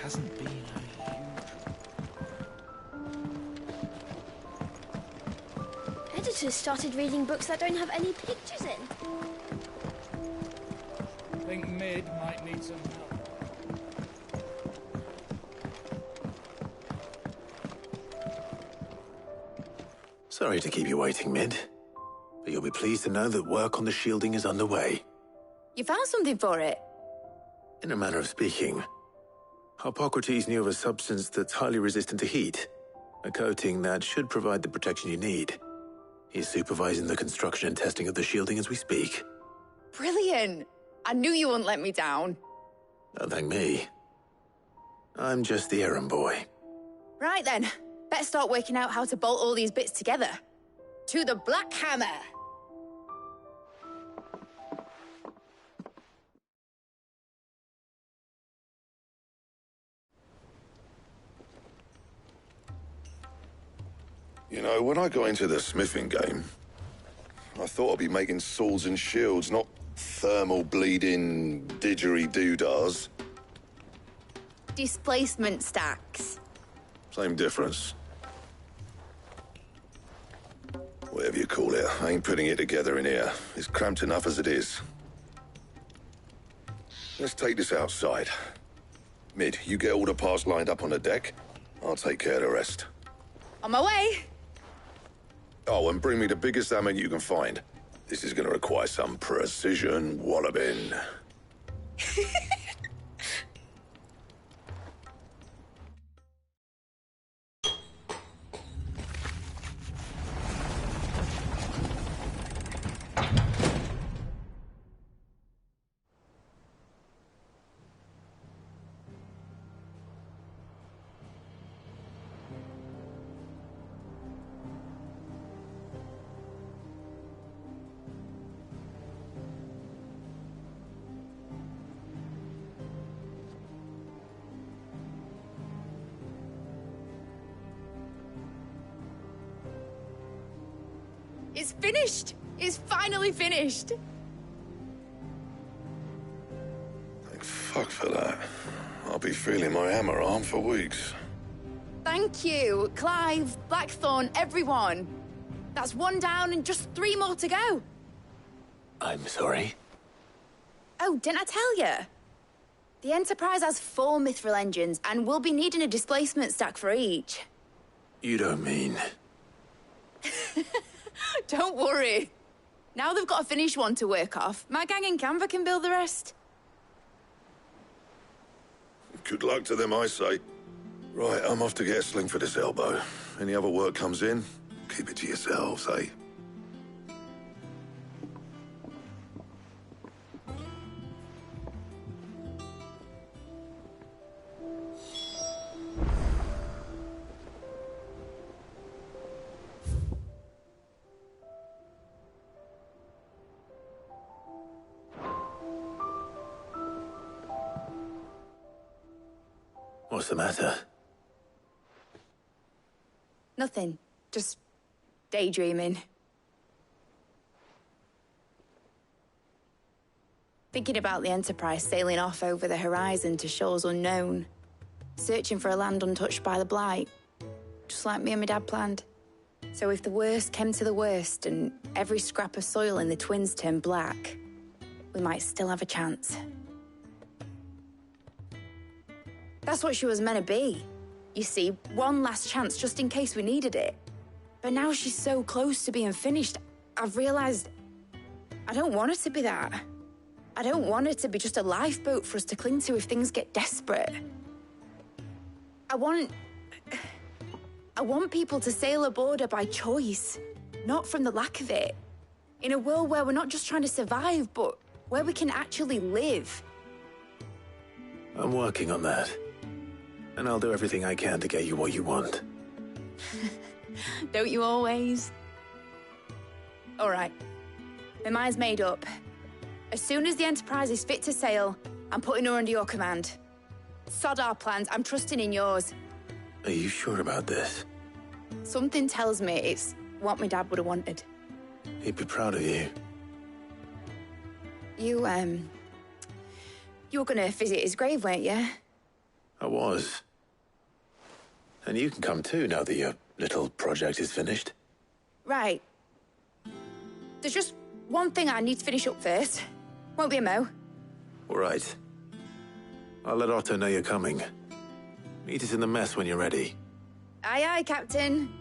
hasn't been a huge... Editors started reading books that don't have any pictures in. I think Mid might need some help. Sorry to keep you waiting, Mid. But you'll be pleased to know that work on the shielding is underway. You found something for it? In a manner of speaking, Hippocrates knew of a substance that's highly resistant to heat. A coating that should provide the protection you need. He's supervising the construction and testing of the shielding as we speak. Brilliant! I knew you wouldn't let me down. Don't thank me. I'm just the errand boy. Right then, better start working out how to bolt all these bits together. To the Black Hammer! You know, when I got into the smithing game, I thought I'd be making swords and shields, not thermal bleeding didgeridoo-dahs. Displacement stacks. Same difference. Whatever you call it, I ain't putting it together in here. It's cramped enough as it is. Let's take this outside. Mid, you get all the parts lined up on the deck. I'll take care of the rest. On my way! Oh, and bring me the biggest hammer you can find. This is gonna require some precision walloping. It's finished! It's finally finished! Thank fuck for that. I'll be feeling my hammer arm for weeks. Thank you, Clive, Blackthorn, everyone. That's one down and just 3 more to go. I'm sorry. Oh, didn't I tell you? The Enterprise has 4 mithril engines, and we'll be needing a displacement stack for each. You don't mean... Don't worry. Now they've got a finished one to work off, my gang in Canva can build the rest. Good luck to them, I say. Right, I'm off to get a sling for this elbow. Any other work comes in, keep it to yourselves, eh? What's the matter? Nothing. Just daydreaming. Thinking about the Enterprise sailing off over the horizon to shores unknown. Searching for a land untouched by the Blight. Just like me and my dad planned. So if the worst came to the worst and every scrap of soil in the Twins turned black, we might still have a chance. That's what she was meant to be. You see, one last chance just in case we needed it. But now she's so close to being finished, I've realized I don't want it to be that. I don't want it to be just a lifeboat for us to cling to if things get desperate. I want people to sail aboard her by choice, not from the lack of it. In a world where we're not just trying to survive, but where we can actually live. I'm working on that. And I'll do everything I can to get you what you want. Don't you always? All right. My mind's made up. As soon as the Enterprise is fit to sail, I'm putting her under your command. Sod our plans, I'm trusting in yours. Are you sure about this? Something tells me it's what my dad would have wanted. He'd be proud of you. You were gonna visit his grave, weren't you? I was. And you can come too now that your little project is finished. Right. There's just one thing I need to finish up first. Won't be a mo. All right. I'll let Otto know you're coming. Meet us in the mess when you're ready. Aye, aye, Captain.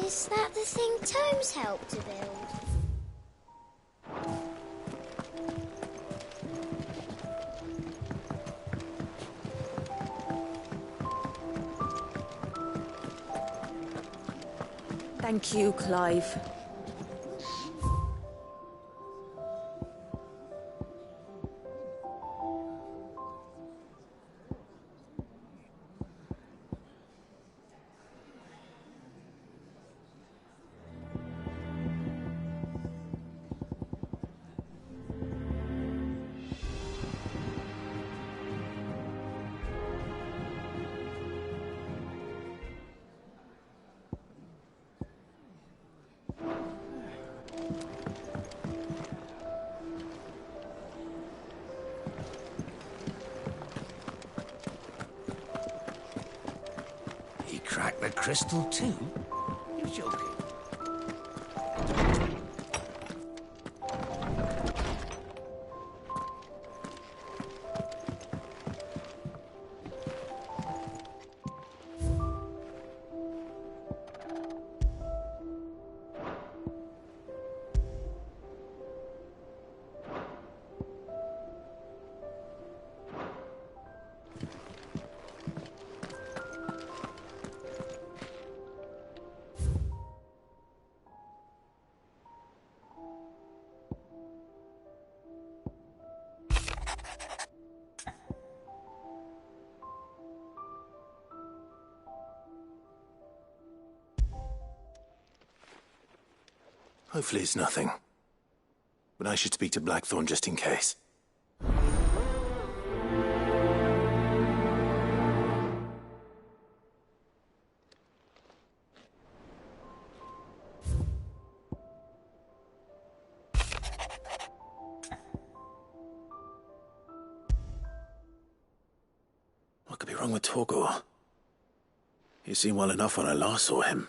Is that the thing Tomes helped to build? Thank you, Clive. He cracked the crystal too? You're joking. Hopefully it's nothing. But I should speak to Blackthorn just in case. What could be wrong with Torgor? He seemed well enough when I last saw him.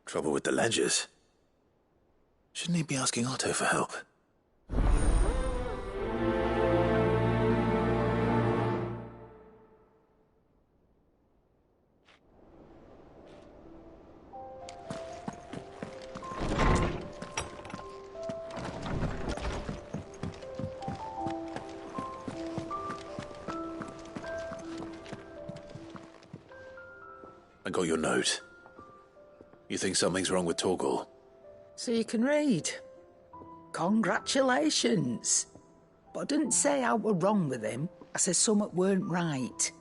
Trouble with the ledgers. Shouldn't he be asking Otto for help? I got your note. You think something's wrong with Torgal? So you can read. Congratulations. But I didn't say I were wrong with him. I said something weren't right.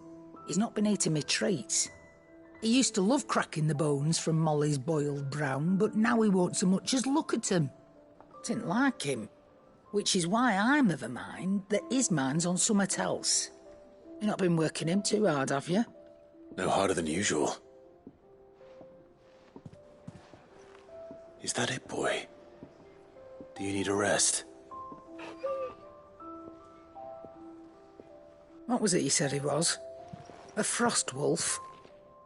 He's not been eating me treats. He used to love cracking the bones from Molly's boiled brown, but now he won't so much as look at them. Didn't like him. Which is why I'm of a mind that his mind's on something else. You've not been working him too hard, have you? No harder than usual. Is that it, boy? Do you need a rest? What was it you said he was? A frost wolf?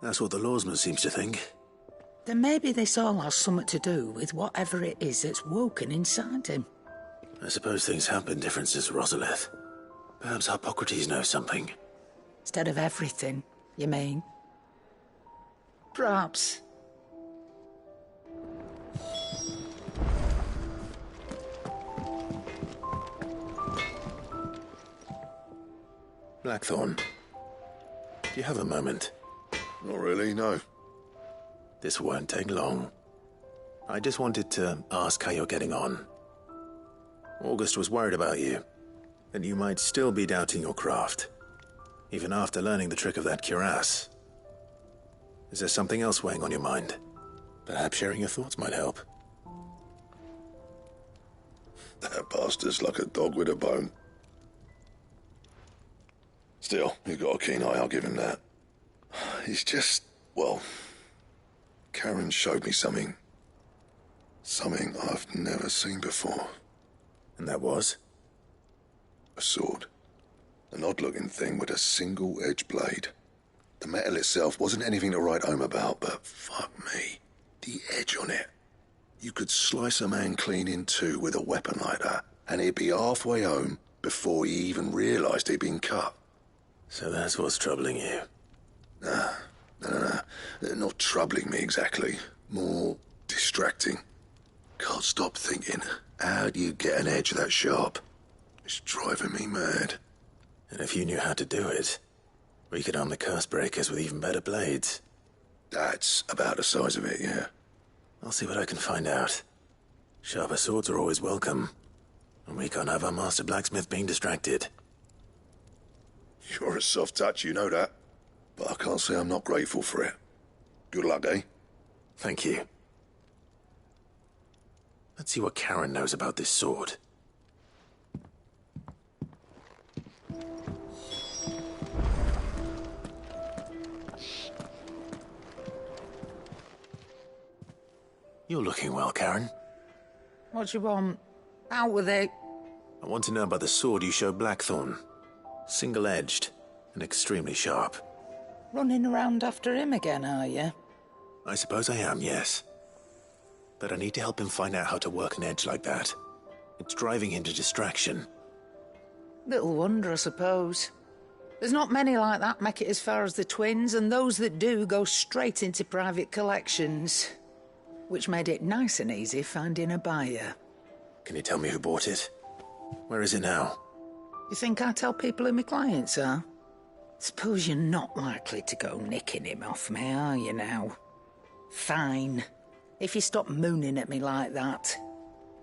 That's what the lawsman seems to think. Then maybe this all has something to do with whatever it is that's woken inside him. I suppose things have been different since Rosalith. Perhaps Hippocrates knows something. Instead of everything, you mean? Perhaps. Blackthorn, do you have a moment? Not really, no. This won't take long. I just wanted to ask how you're getting on. August was worried about you, that you might still be doubting your craft, even after learning the trick of that cuirass. Is there something else weighing on your mind? Perhaps sharing your thoughts might help. That bastard's like a dog with a bone. Still, you've got a keen eye, I'll give him that. He's just, well, Karen showed me something. Something I've never seen before. And that was? A sword. An odd-looking thing with a single-edged blade. The metal itself wasn't anything to write home about, but fuck me, the edge on it. You could slice a man clean in two with a weapon like that, and he'd be halfway home before he even realised he'd been cut. So that's what's troubling you. No. Not troubling me exactly. More distracting. Can't stop thinking, how do you get an edge that sharp? It's driving me mad. And if you knew how to do it, we could arm the curse breakers with even better blades. That's about the size of it, yeah. I'll see what I can find out. Sharper swords are always welcome. And we can't have our master blacksmith being distracted. You're a soft touch, you know that. But I can't say I'm not grateful for it. Good luck, eh? Thank you. Let's see what Karen knows about this sword. You're looking well, Karen. What do you want? Out with it. I want to know about the sword you showed Blackthorn. Single-edged and extremely sharp. Running around after him again, are you? I suppose I am, yes. But I need to help him find out how to work an edge like that. It's driving him to distraction. Little wonder, I suppose. There's not many like that make it as far as the twins, and those that do go straight into private collections. Which made it nice and easy finding a buyer. Can you tell me who bought it? Where is it now? You think I tell people who my clients are? Suppose you're not likely to go nicking him off me, are you now? Fine. If you stop mooning at me like that.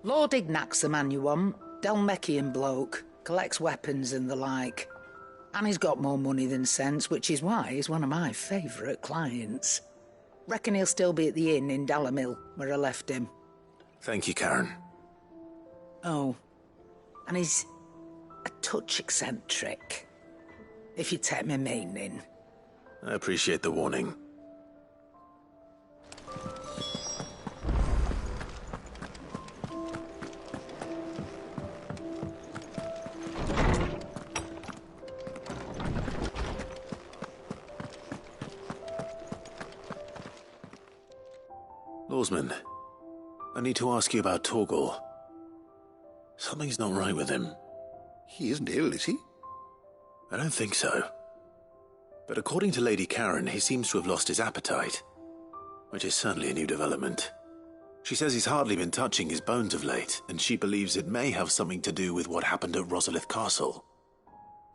Lord Ignac's the man you want. Dalmekian bloke. Collects weapons and the like. And he's got more money than sense, which is why he's one of my favourite clients. Reckon he'll still be at the inn in Dalamil, where I left him. Thank you, Karen. Oh. And he's a touch eccentric. If you take my meaning. I appreciate the warning. Lawsman, I need to ask you about Torgal. Something's not right with him. He isn't ill, is he? I don't think so. But according to Lady Karen, he seems to have lost his appetite, which is certainly a new development. She says he's hardly been touching his bones of late, and she believes it may have something to do with what happened at Rosalith Castle.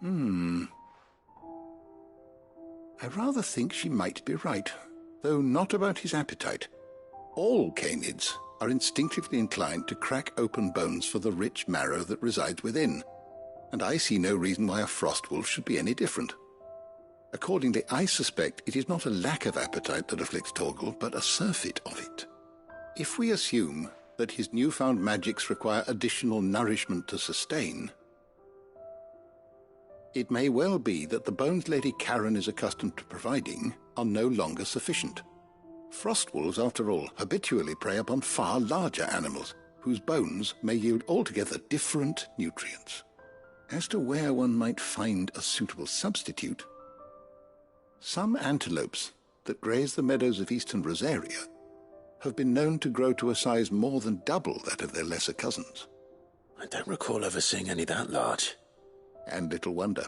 I rather think she might be right, though not about his appetite. All canids are instinctively inclined to crack open bones for the rich marrow that resides within, and I see no reason why a frost wolf should be any different. Accordingly, I suspect it is not a lack of appetite that afflicts Torgal, but a surfeit of it. If we assume that his newfound magics require additional nourishment to sustain, it may well be that the bones Lady Karen is accustomed to providing are no longer sufficient. Frostwolves, after all, habitually prey upon far larger animals, whose bones may yield altogether different nutrients. As to where one might find a suitable substitute, some antelopes that graze the meadows of eastern Rosaria have been known to grow to a size more than double that of their lesser cousins. I don't recall ever seeing any that large. And little wonder.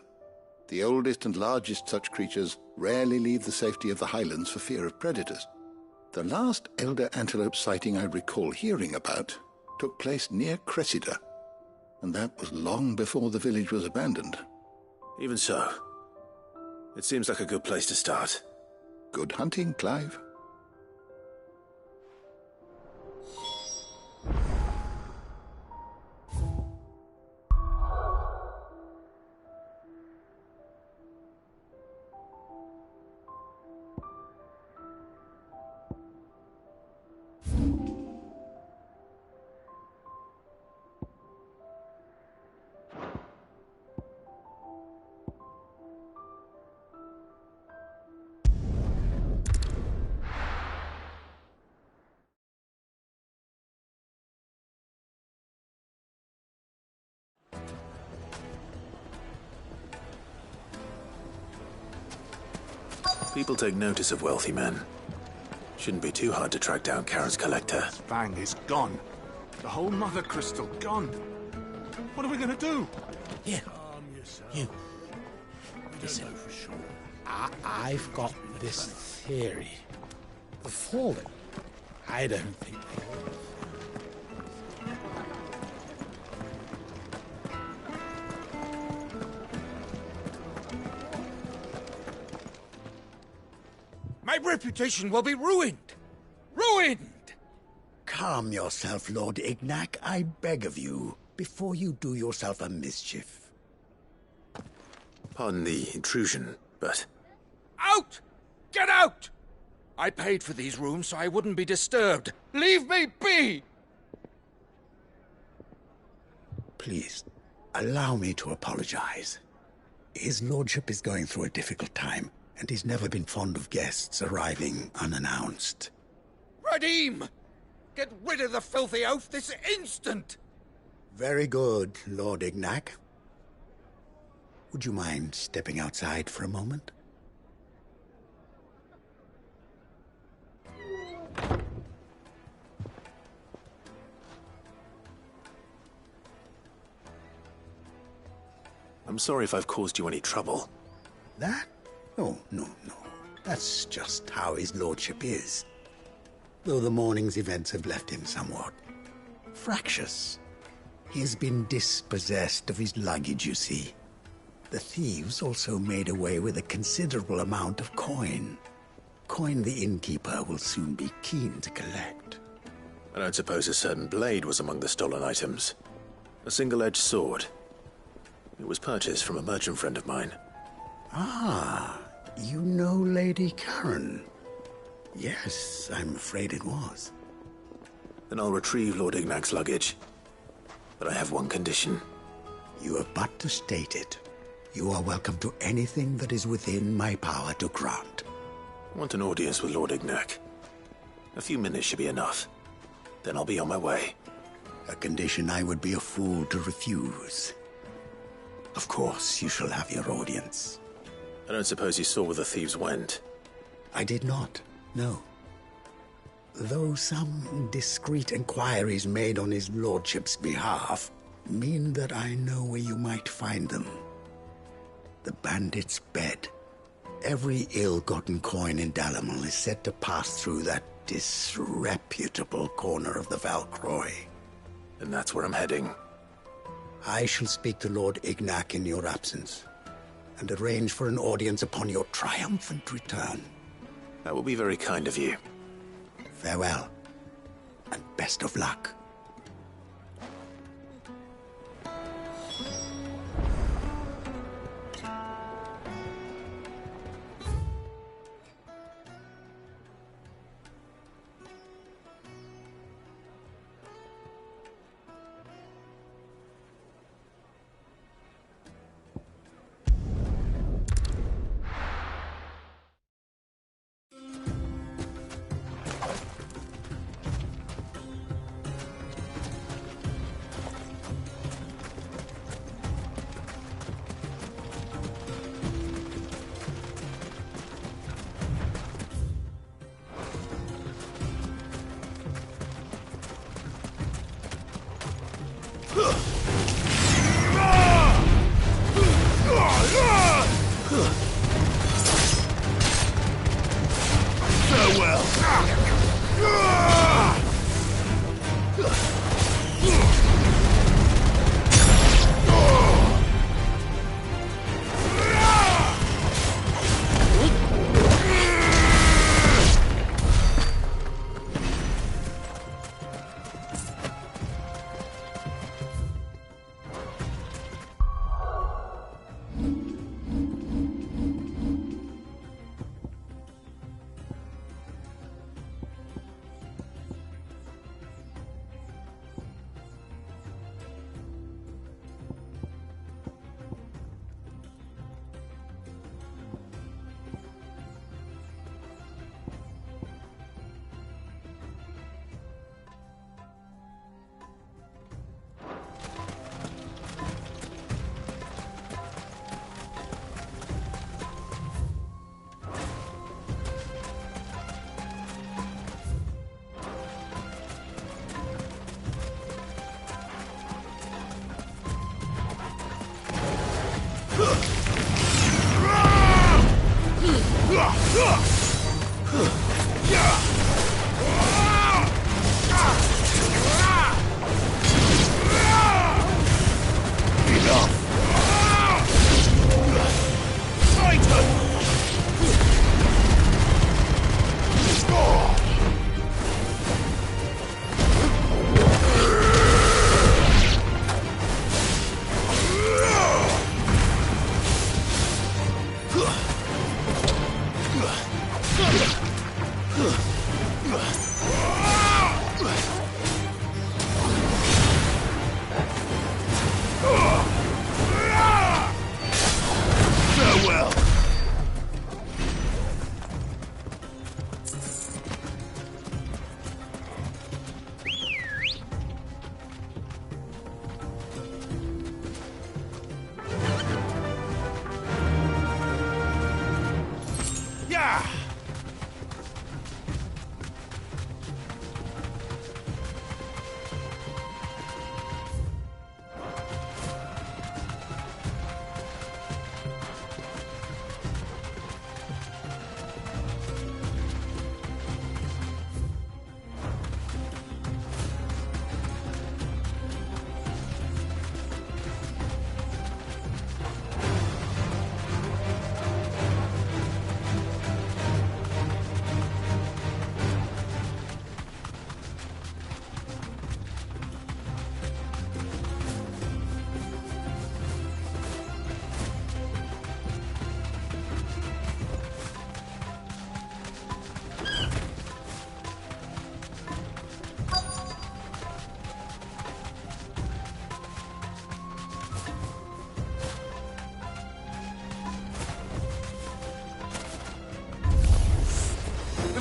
The oldest and largest such creatures rarely leave the safety of the highlands for fear of predators. The last elder antelope sighting I recall hearing about took place near Cressida, and that was long before the village was abandoned. Even so, it seems like a good place to start. Good hunting, Clive. People take notice of wealthy men. Shouldn't be too hard to track down Karen's collector. Fang is gone. The whole mother crystal gone. What are we gonna do? Here, you. Listen, I've got this theory. The Fallen, I don't think they will. My reputation will be ruined! Ruined! Calm yourself, Lord Ignac, I beg of you, before you do yourself a mischief. Pardon the intrusion, but... Out! Get out! I paid for these rooms so I wouldn't be disturbed. Leave me be! Please, allow me to apologize. His lordship is going through a difficult time, and he's never been fond of guests arriving unannounced. Radim! Get rid of the filthy oaf this instant! Very good, Lord Ignac. Would you mind stepping outside for a moment? I'm sorry if I've caused you any trouble. That? Oh, no. That's just how his lordship is. Though the morning's events have left him somewhat fractious. He has been dispossessed of his luggage, you see. The thieves also made away with a considerable amount of coin. Coin the innkeeper will soon be keen to collect. I don't suppose a certain blade was among the stolen items. A single-edged sword. It was purchased from a merchant friend of mine. Ah, you know Lady Karen. Yes, I'm afraid it was. Then I'll retrieve Lord Ignac's luggage. But I have one condition. You have but to state it. You are welcome to anything that is within my power to grant. I want an audience with Lord Ignac. A few minutes should be enough. Then I'll be on my way. A condition I would be a fool to refuse. Of course, you shall have your audience. I don't suppose you saw where the thieves went. I did not, no. Though some discreet inquiries made on his lordship's behalf mean that I know where you might find them. The bandit's bed. Every ill-gotten coin in Dalamil is said to pass through that disreputable corner of the Valcroy. And that's where I'm heading. I shall speak to Lord Ignac in your absence, and arrange for an audience upon your triumphant return. That will be very kind of you. Farewell. and best of luck.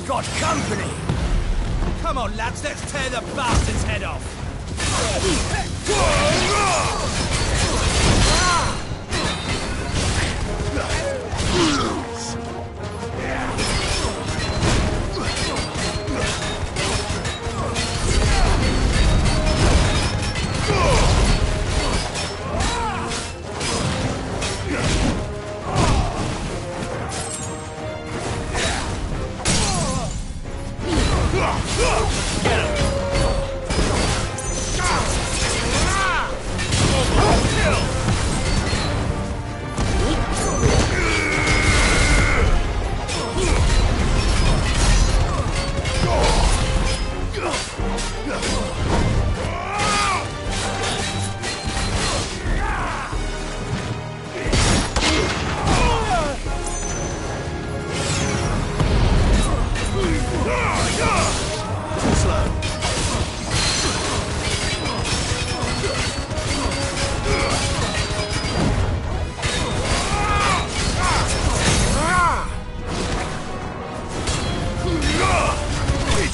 Got company! Come on, lads, let's tear the bastard's head off!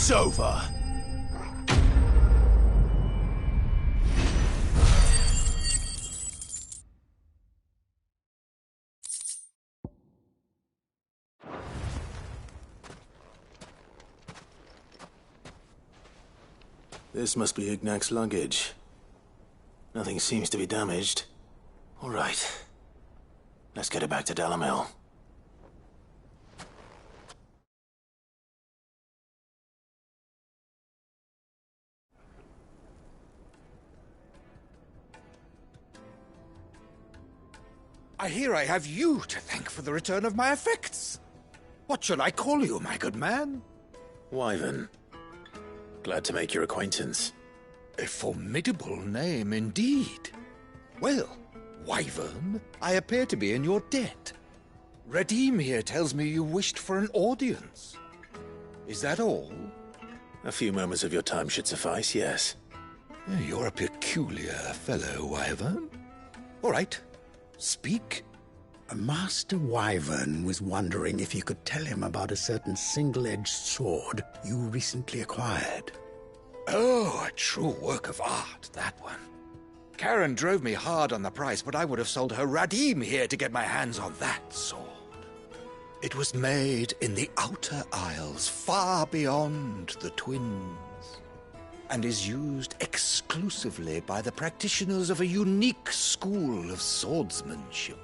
It's over. This must be Ignac's luggage. Nothing seems to be damaged. All right. Let's get it back to Dalamil. I hear I have you to thank for the return of my effects. What shall I call you, my good man? Wyvern. Glad to make your acquaintance. A formidable name indeed. Well, Wyvern, I appear to be in your debt. Redeem here tells me you wished for an audience. Is that all? A few moments of your time should suffice, yes. You're a peculiar fellow, Wyvern. All right. Speak. Master Wyvern was wondering if you could tell him about a certain single-edged sword you recently acquired. Oh, a true work of art, that one. Karen drove me hard on the price, but I would have sold her Radim here to get my hands on that sword. It was made in the Outer Isles, far beyond the Twins, and is used exclusively by the practitioners of a unique school of swordsmanship.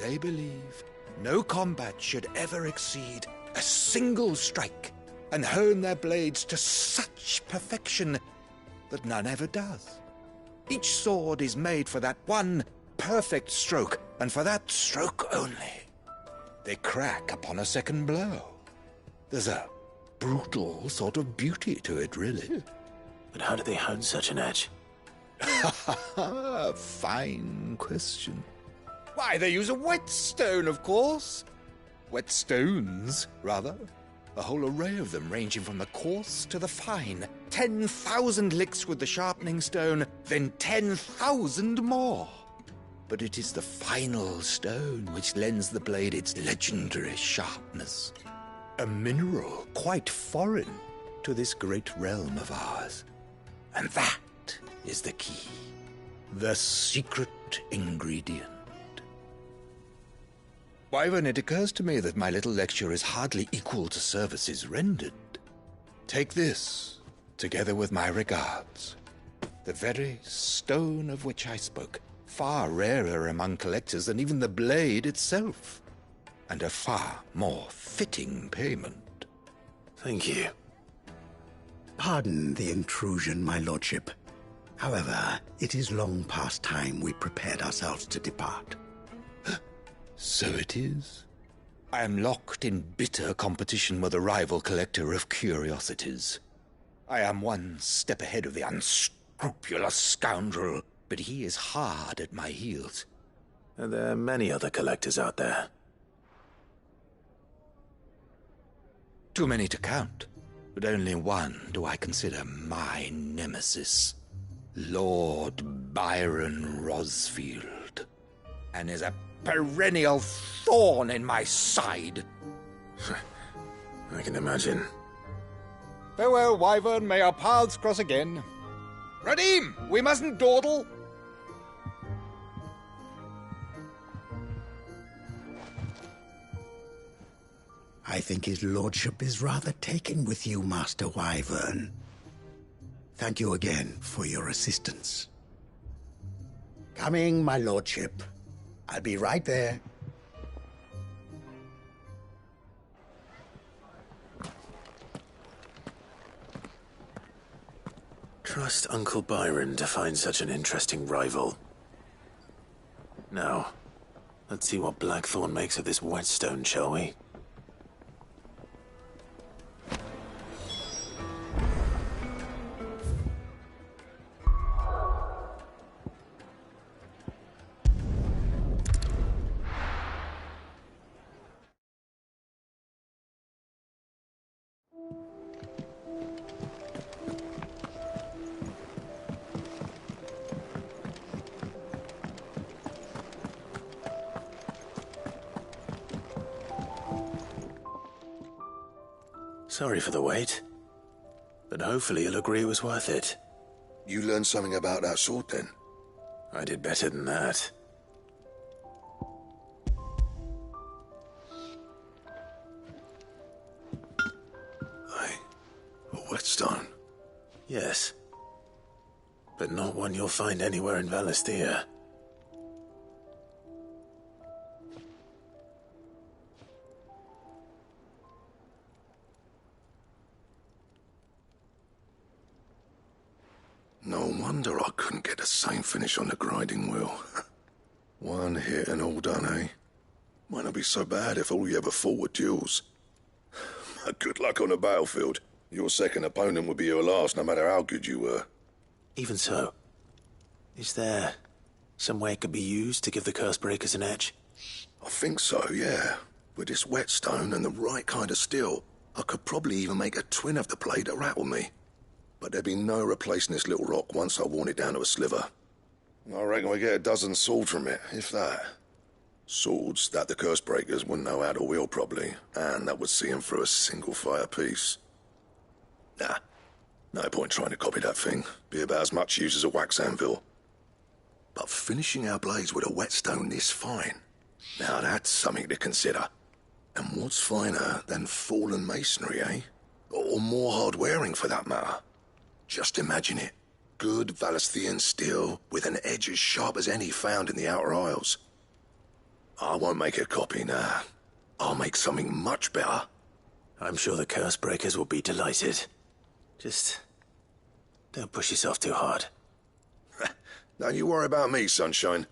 They believe no combat should ever exceed a single strike, and hone their blades to such perfection that none ever does. Each sword is made for that one perfect stroke, and for that stroke only. They crack upon a second blow. There's a brutal sort of beauty to it, really. But how do they hone such an edge? Fine question. Why, they use a whetstone, of course. Whetstones, rather. A whole array of them, ranging from the coarse to the fine. 10,000 licks with the sharpening stone, then 10,000 more. But it is the final stone which lends the blade its legendary sharpness. A mineral quite foreign to this great realm of ours. And that is the key. The secret ingredient. Wyvern, it occurs to me that my little lecture is hardly equal to services rendered. Take this, together with my regards. The very stone of which I spoke, far rarer among collectors than even the blade itself, and a far more fitting payment. Thank you. Pardon the intrusion, my lordship. However, it is long past time we prepared ourselves to depart. So it is. I am locked in bitter competition with a rival collector of curiosities. I am one step ahead of the unscrupulous scoundrel, but he is hard at my heels. Are there many other collectors out there? Too many to count, but only one do I consider my nemesis. Lord Byron Rosfield. And is a perennial thorn in my side. I can imagine. Farewell, Wyvern. May our paths cross again. Radim, we mustn't dawdle. I think his lordship is rather taken with you, Master Wyvern. Thank you again for your assistance. Coming, my lordship. I'll be right there. Trust Uncle Byron to find such an interesting rival. Now, let's see what Blackthorn makes of this whetstone, shall we? Sorry for the wait. but hopefully he'll agree it was worth it. You learned something about that sword, then? I did better than that. A whetstone? Yes. But not one you'll find anywhere in Valisthea. No wonder I couldn't get the same finish on the grinding wheel. One hit and all done, eh? Might not be so bad if all you ever fought were duels. Good luck on the battlefield. Your second opponent would be your last, no matter how good you were. Even so, is there some way it could be used to give the Cursebreakers an edge? I think so, yeah. With this whetstone and the right kind of steel, I could probably even make a twin of the blade that rattled me. But there'd be no replacing this little rock once I worn it down to a sliver. I reckon we get a dozen swords from it, if that. Swords that the Cursebreakers wouldn't know how to wield properly, and that would see them through a single fire piece. Nah, no point trying to copy that thing. Be about as much use as a wax anvil. But finishing our blades with a whetstone this fine, now that's something to consider. And what's finer than fallen masonry, eh? Or more hard-wearing, for that matter. Just imagine it. Good Valisthean steel with an edge as sharp as any found in the Outer Isles. I won't make a copy, nah. I'll make something much better. I'm sure the Cursebreakers will be delighted. Just don't push yourself too hard. Don't you worry about me, sunshine.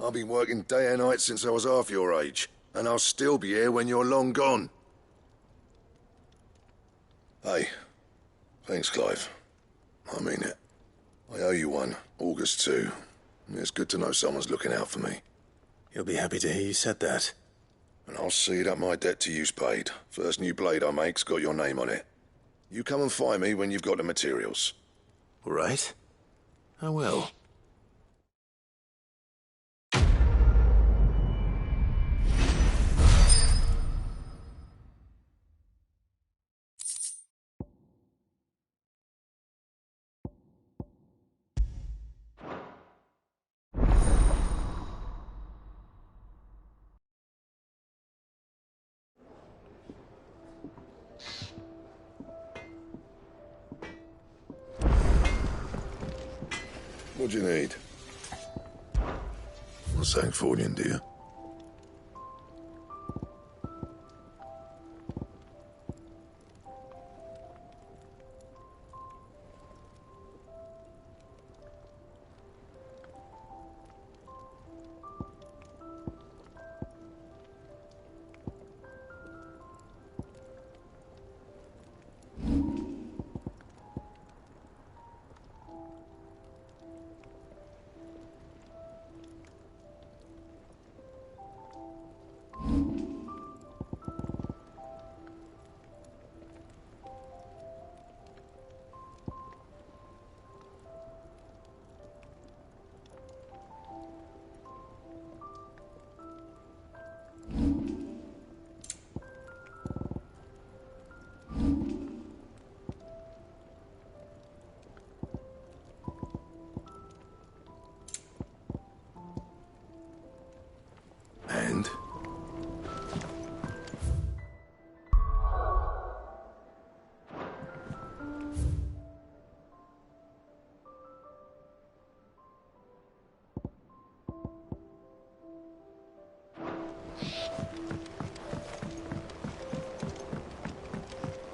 I've been working day and night since I was half your age, and I'll still be here when you're long gone. Hey, thanks, Clive. I mean it. I owe you one, August too. It's good to know someone's looking out for me. You'll be happy to hear you said that. And I'll see that my debt to you's paid. First new blade I make's got your name on it. You come and find me when you've got the materials. All right. I will. What do you need? Not saying Fordian, do you? And?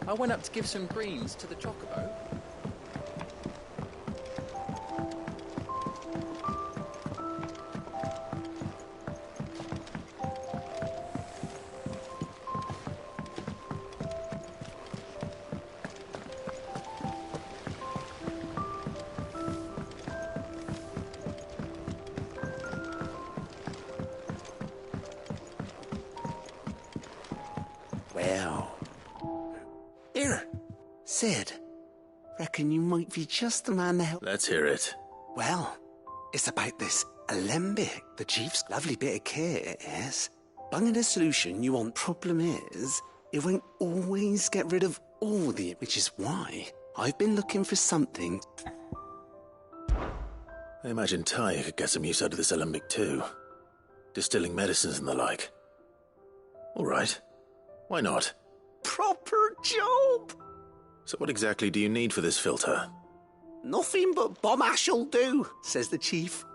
I went up to give some greens to the chocobo. Well. Here, Sid. Reckon you might be just the man to help. Let's hear it. Well, it's about this alembic. The chief's lovely bit of kit, yes. Bunging a solution you want. Problem is, it won't always get rid of all the... Which is why I've been looking for something. I imagine Ty could get some use out of this alembic too. Distilling medicines and the like. All right. Why not? Proper job! So what exactly do you need for this filter? Nothing but bomb ash'll do, says the chief.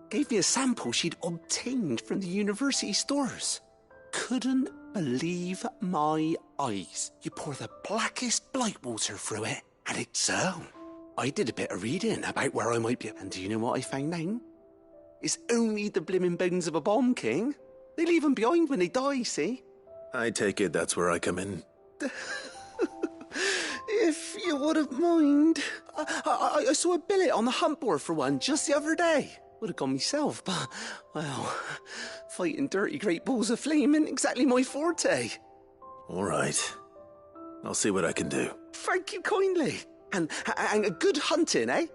Gave me a sample she'd obtained from the university stores. Couldn't believe my eyes. You pour the blackest blight water through it, and it's so. I did a bit of reading about where I might be, and do you know what I found out? It's only the blimmin' bones of a bomb king. They leave them behind when they die, see? I take it that's where I come in. If you wouldn't mind. I saw a billet on the hunt board for one just the other day. Would have gone myself, but, well, fighting dirty great balls of flame isn't exactly my forte. All right. I'll see what I can do. Thank you kindly. And a good hunting, eh?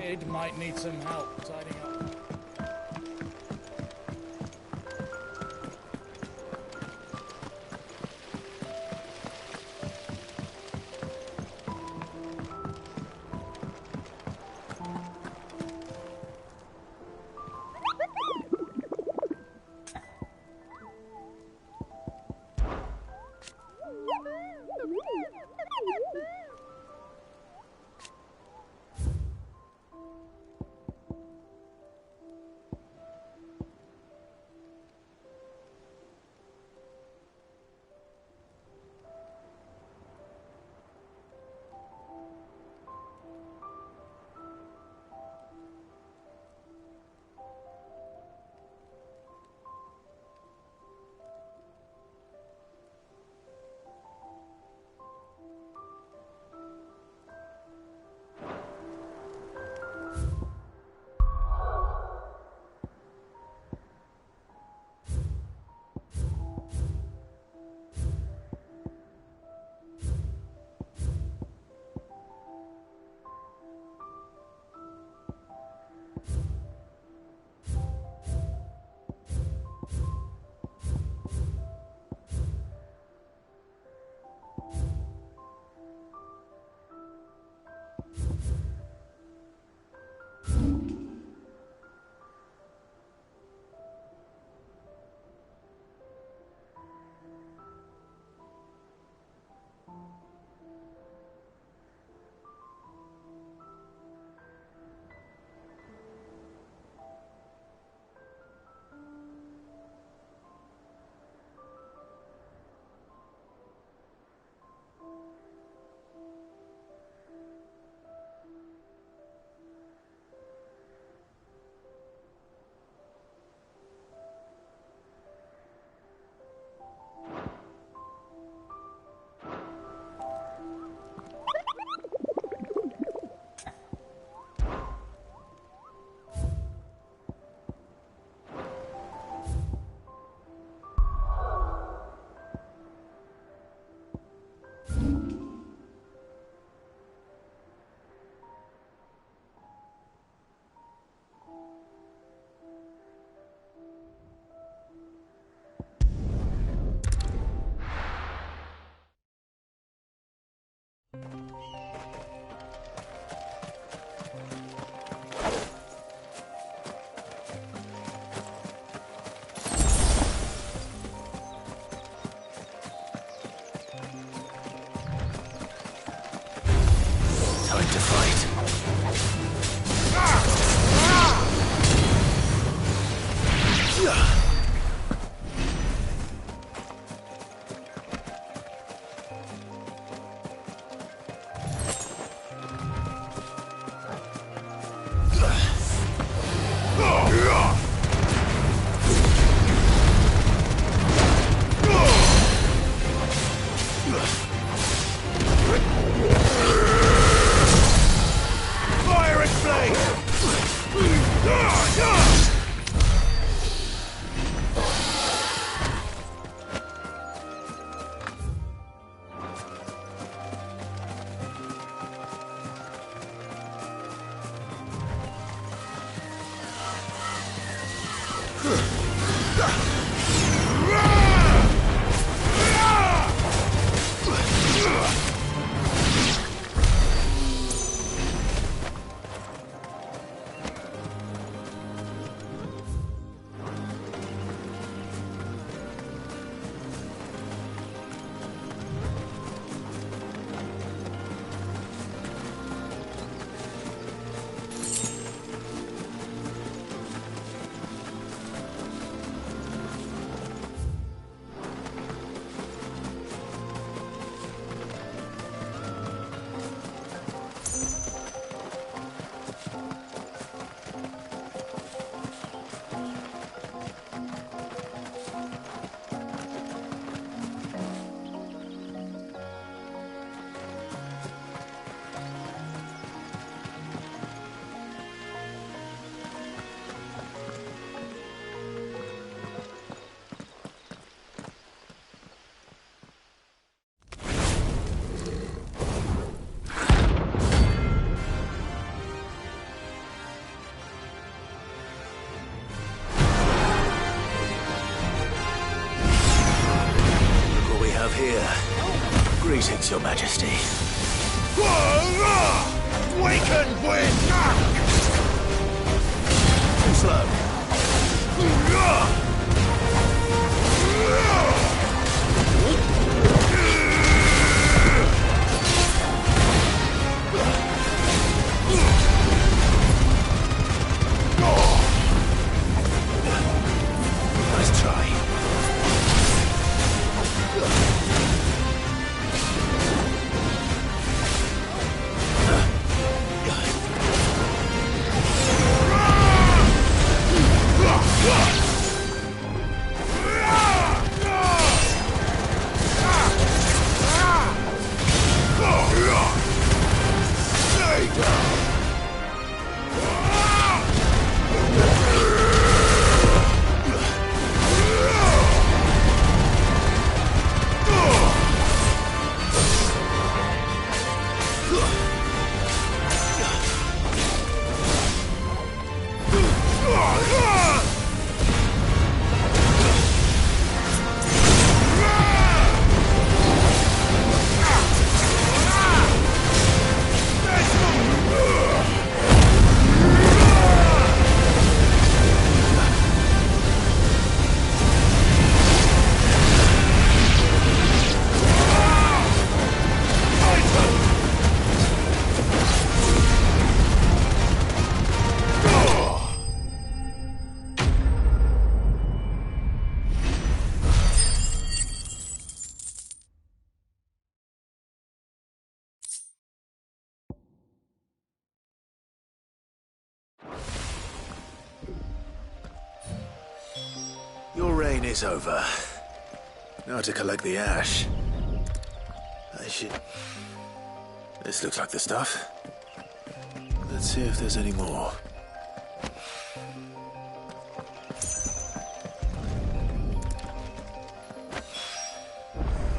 kid might need some help tidying up. here. Greetings, Your Majesty. Waken wind! Too slow. Nice try. Your reign is over. Now to collect the ash. This looks like the stuff. Let's see if there's any more.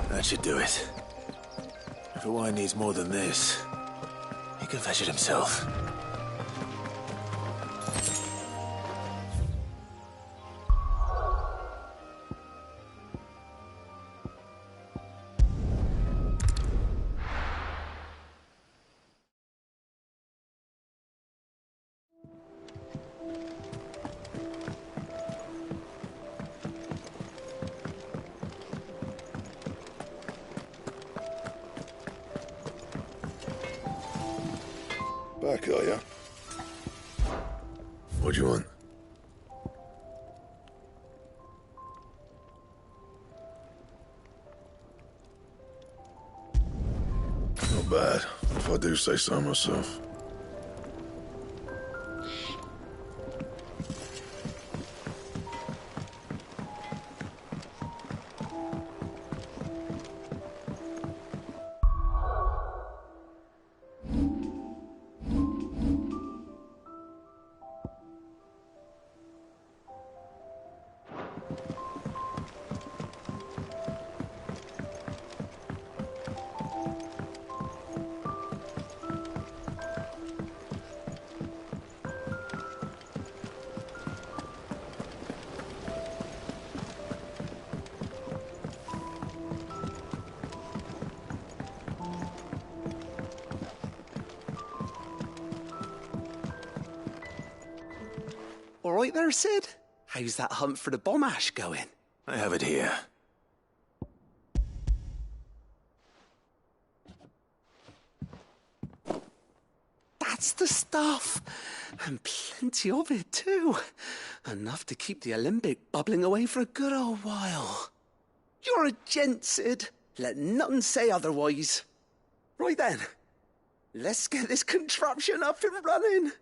That should do it. If a wine needs more than this, he can fetch it himself. Back, are ya? What do you want? Not bad, if I do say so myself. All right there, Sid? How's that hunt for the bomb ash going? I have it here. That's the stuff. And plenty of it, too. Enough to keep the Olympic bubbling away for a good old while. You're a gent, Sid. Let nothing say otherwise. Right then, let's get this contraption up and running.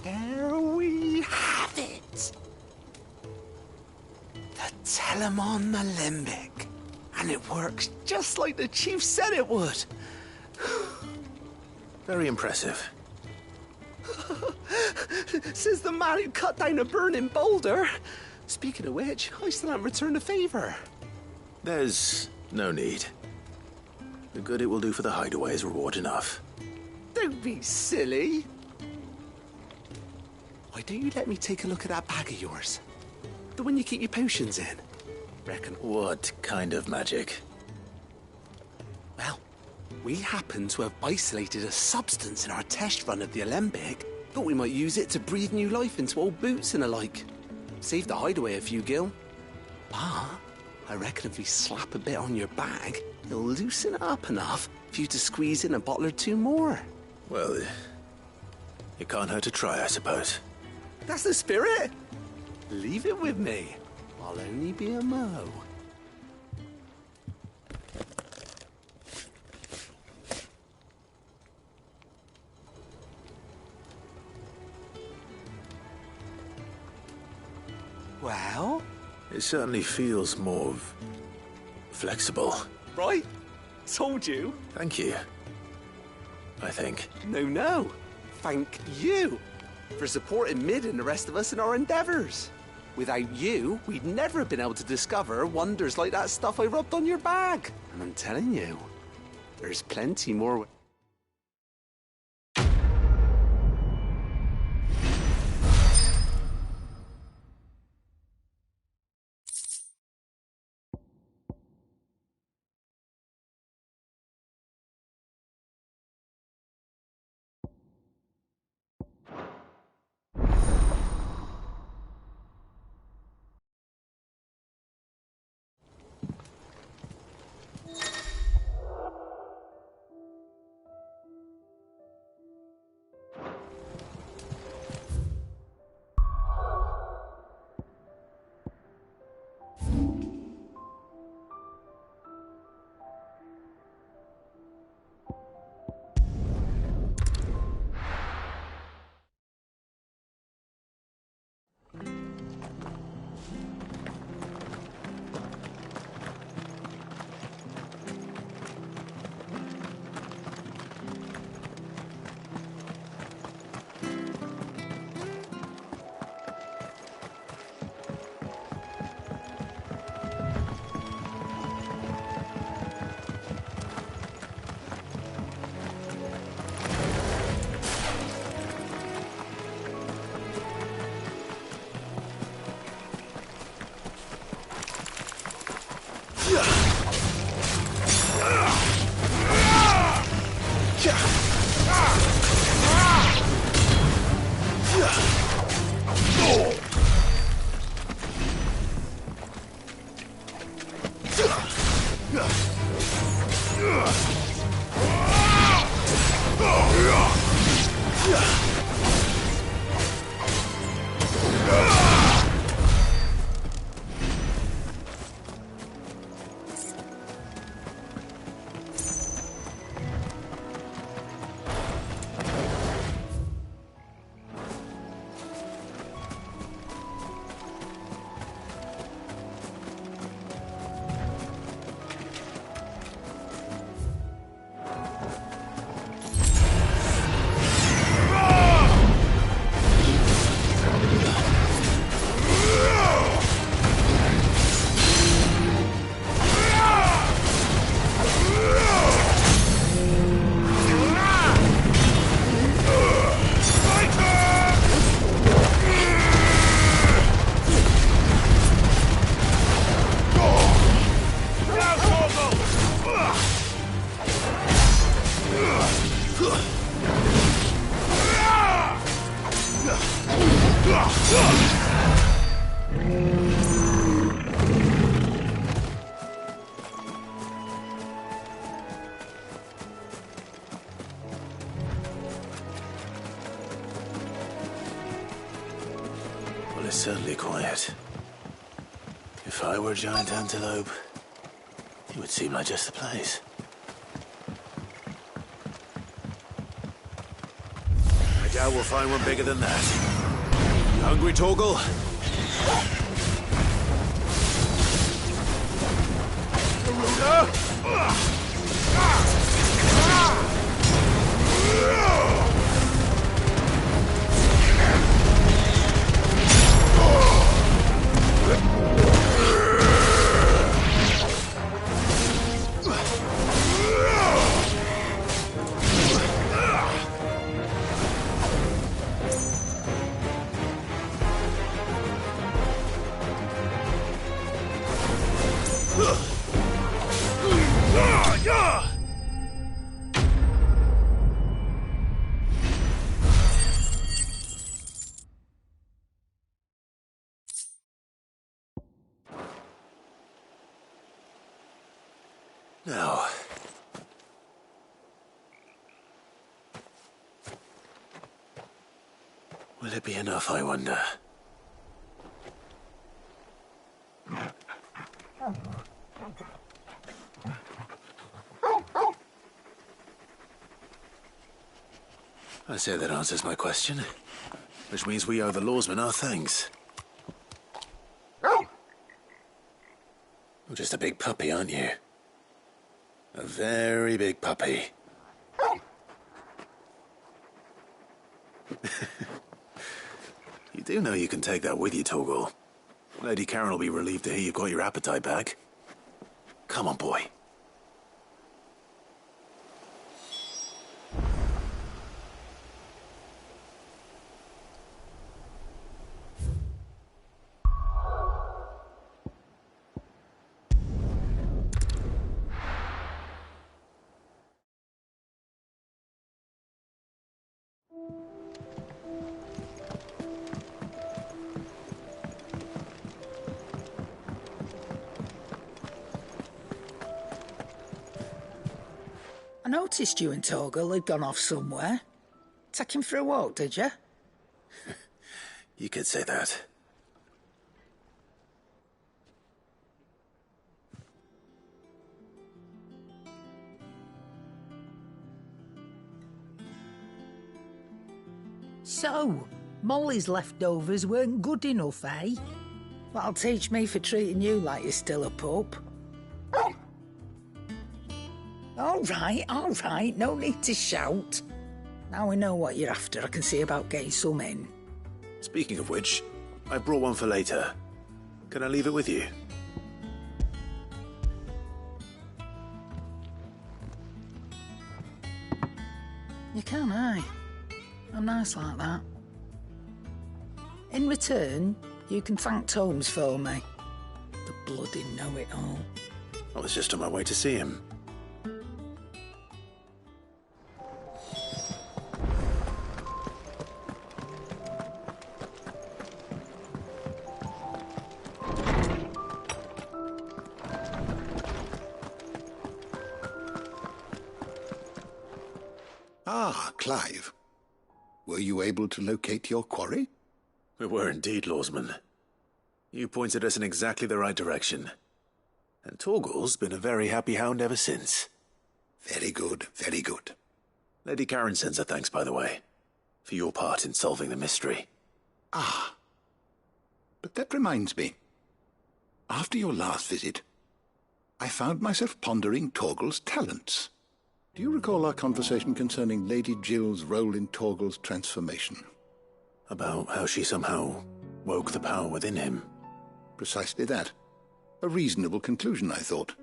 There we have it. The Telemon Alembic. And it works just like the chief said it would. Very impressive. Says the man who cut down a burning boulder. Speaking of which, I still haven't returned the favour. There's no need. The good it will do for the hideaway is reward enough. Don't be silly. Why don't you let me take a look at that bag of yours? The one you keep your potions in. Reckon. What kind of magic? Well, we happen to have isolated a substance in our test run of the Alembic. Thought we might use it to breathe new life into old boots and the like. Save the hideaway a few gil. But I reckon if we slap a bit on your bag, it'll loosen it up enough for you to squeeze in a bottle or two more. Well, it can't hurt to try, I suppose. That's the spirit. Leave it with me. I'll only be a mo. Well? It certainly feels more flexible. Right? Told you. Thank you. I think. No. Thank you for supporting Mid and the rest of us in our endeavours. Without you, we'd never have been able to discover wonders like that stuff I rubbed on your bag. And I'm telling you, there's plenty more. Well, it's certainly quiet. If I were a giant antelope, it would seem like just the place. I doubt we'll find one bigger than that. You hungry, Torgal? Now, will it be enough, I wonder? I say that answers my question, which means we owe the lawsman our thanks. You're just a big puppy, aren't you? A very big puppy. You do know you can take that with you, Torgal. Lady Karen will be relieved to hear you've got your appetite back. Come on, boy. I noticed you and Torgal had gone off somewhere. Take him for a walk, did you? You could say that. So, Molly's leftovers weren't good enough, eh? That'll teach me for treating you like you're still a pup. All right, no need to shout. Now we know what you're after, I can see about getting some in. Speaking of which, I brought one for later. Can I leave it with you? You can, aye. I'm nice like that. In return, you can thank Tomes for me. The bloody know-it-all. I was just on my way to see him. Ah, Clive. Were you able to locate your quarry? We were indeed, Lawsman. You pointed us in exactly the right direction. And Torgal's been a very happy hound ever since. Very good, very good. Lady Karen sends her thanks, by the way, for your part in solving the mystery. Ah. But that reminds me. After your last visit, I found myself pondering Torgal's talents. Do you recall our conversation concerning Lady Jill's role in Torgal's transformation? About how she somehow woke the power within him. Precisely that. A reasonable conclusion, I thought,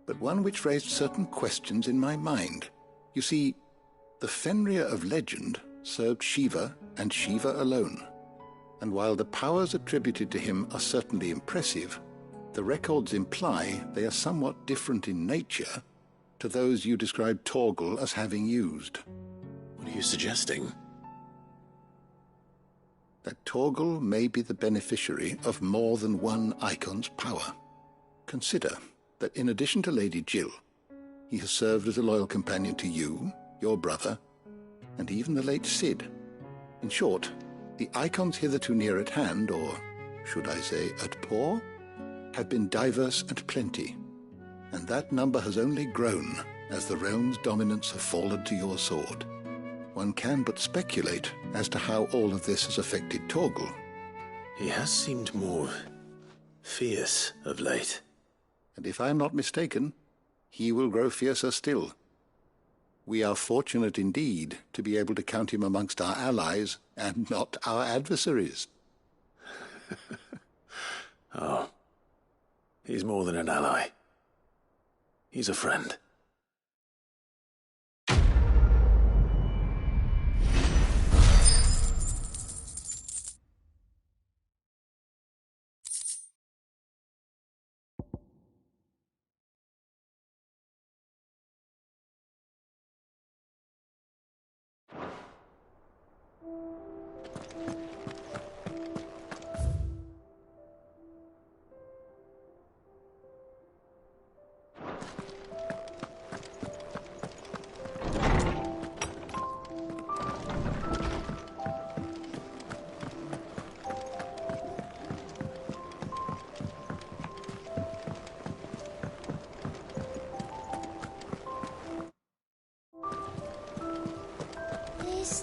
but one which raised certain questions in my mind. You see, the Fenrir of legend served Shiva and Shiva alone, and while the powers attributed to him are certainly impressive, the records imply they are somewhat different in nature to those you described Torgal as having used. What are you suggesting? That Torgal may be the beneficiary of more than one icon's power. Consider that in addition to Lady Jill, he has served as a loyal companion to you, your brother, and even the late Cid. In short, the icons hitherto near at hand, or should I say at paw, have been diverse and plenty, and that number has only grown as the realm's dominance have fallen to your sword. One can but speculate as to how all of this has affected Torgal. He has seemed more fierce of late. And if I am not mistaken, he will grow fiercer still. We are fortunate indeed to be able to count him amongst our allies and not our adversaries. Oh, he's more than an ally. He's a friend.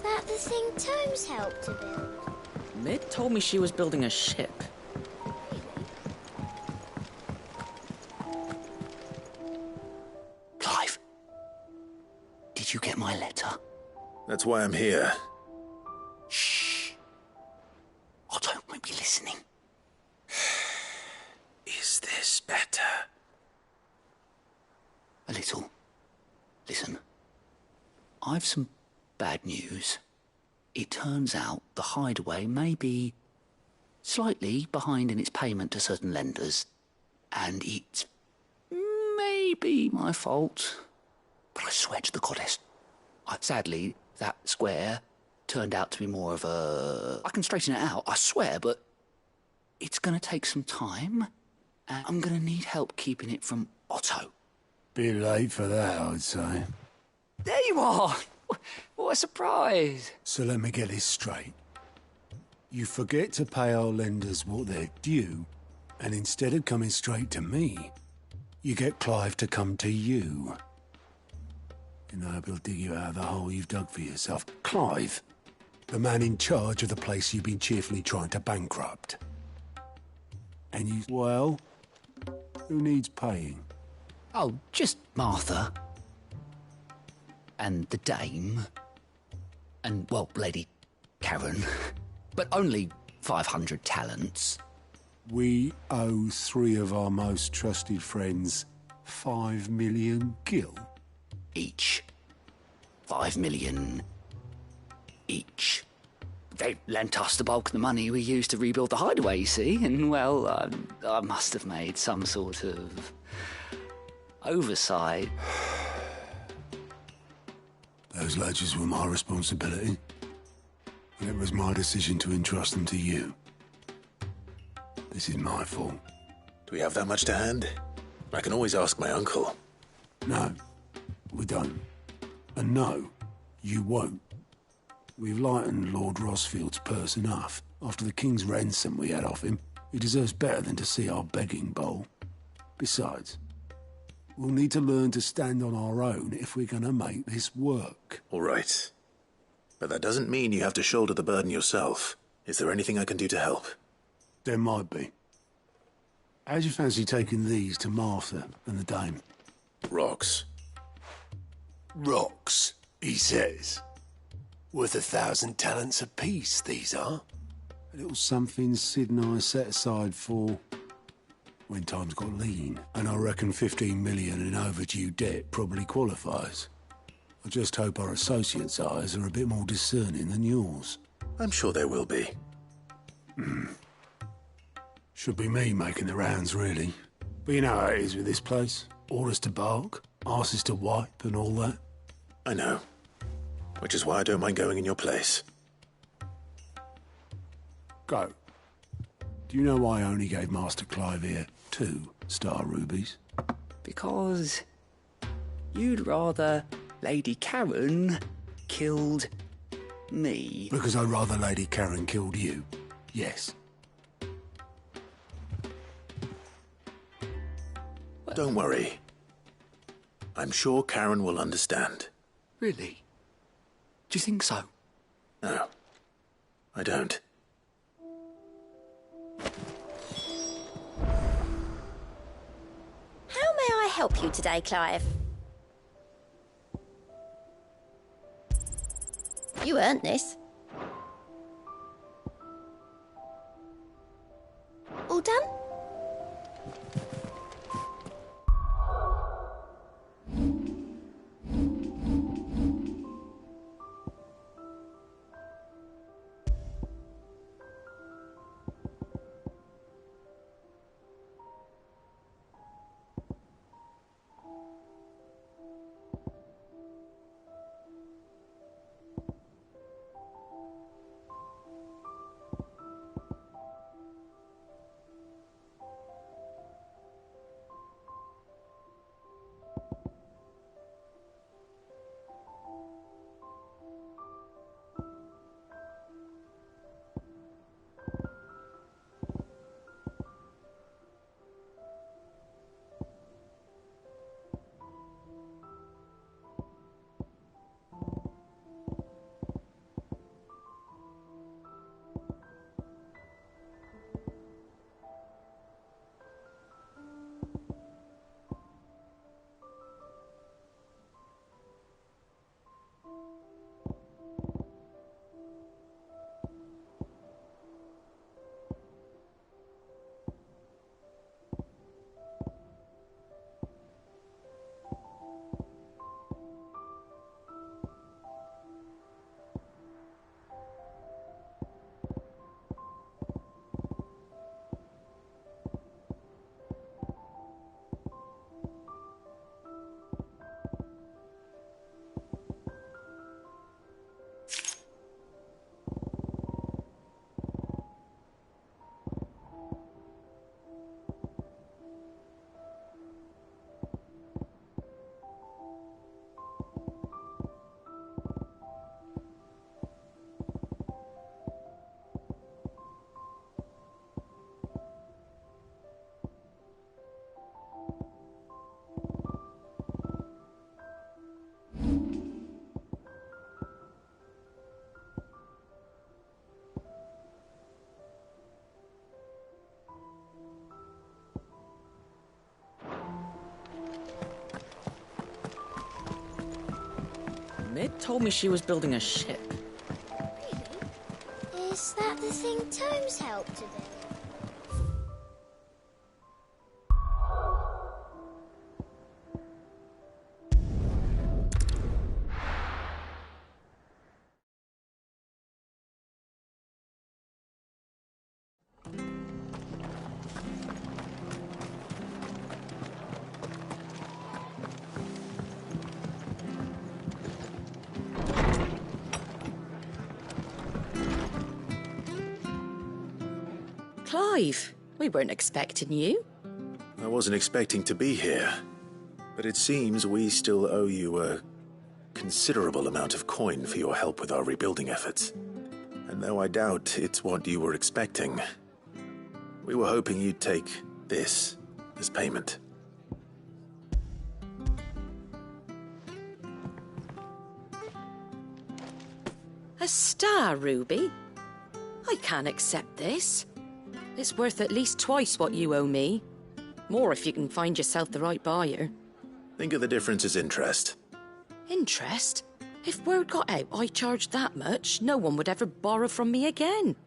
that the thing Tomes helped to build? Mid told me she was building a ship. Clive, did you get my letter? That's why I'm here. Shh. Otto might be listening. Is this better? A little. Listen, I've some bad news. It turns out the Hideaway may be slightly behind in its payment to certain lenders, and it's maybe my fault. But I swear to the goddess, sadly, that square turned out to be more of a... I can straighten it out, I swear, but it's going to take some time, and I'm going to need help keeping it from Otto. Bit late for that, I'd say. There you are! What a surprise! So let me get this straight. You forget to pay our lenders what they're due, and instead of coming straight to me, you get Clive to come to you. And I hope he'll dig you out of the hole you've dug for yourself. Clive, the man in charge of the place you've been cheerfully trying to bankrupt. And you, well, who needs paying? Oh, just Martha. And the dame. And, well, Lady Karen. But only 500 talents. We owe 3 of our most trusted friends 5 million gil. Each. 5 million each. They lent us the bulk of the money we used to rebuild the Hideaway, you see, and, well, I must have made some sort of oversight. Those ledgers were my responsibility, and it was my decision to entrust them to you. This is my fault. Do we have that much to hand? I can always ask my uncle. No, we don't. And no, you won't. We've lightened Lord Rosfield's purse enough. After the king's ransom we had off him, he deserves better than to see our begging bowl. Besides, we'll need to learn to stand on our own if we're going to make this work. All right. But that doesn't mean you have to shoulder the burden yourself. Is there anything I can do to help? There might be. How'd you fancy taking these to Martha and the dame? Rocks. Rocks, he says. Worth 1,000 talents apiece, these are. A little something Sid and I set aside for when times got lean. And I reckon 15 million in overdue debt probably qualifies. I just hope our associates' eyes are a bit more discerning than yours. I'm sure they will be. Should be me making the rounds, really. But you know how it is with this place. Orders to bark, arses to wipe and all that. I know. Which is why I don't mind going in your place. Go. Do you know why I only gave Master Clive here 2 star rubies? Because you'd rather Lady Karen killed me. Because I'd rather Lady Karen killed you. Yes. Don't worry. I'm sure Karen will understand. Really? Do you think so? No, I don't. How may I help you today, Clive? You earned this. All done? Mid told me she was building a ship. Really? Is that the thing Tomes helped to build? Clive, we weren't expecting you. I wasn't expecting to be here, but it seems we still owe you a considerable amount of coin for your help with our rebuilding efforts. And though I doubt it's what you were expecting, we were hoping you'd take this as payment. A star, Ruby? I can't accept this. It's worth at least twice what you owe me. More if you can find yourself the right buyer. Think of the difference as interest. Interest? If word got out I charged that much, no one would ever borrow from me again.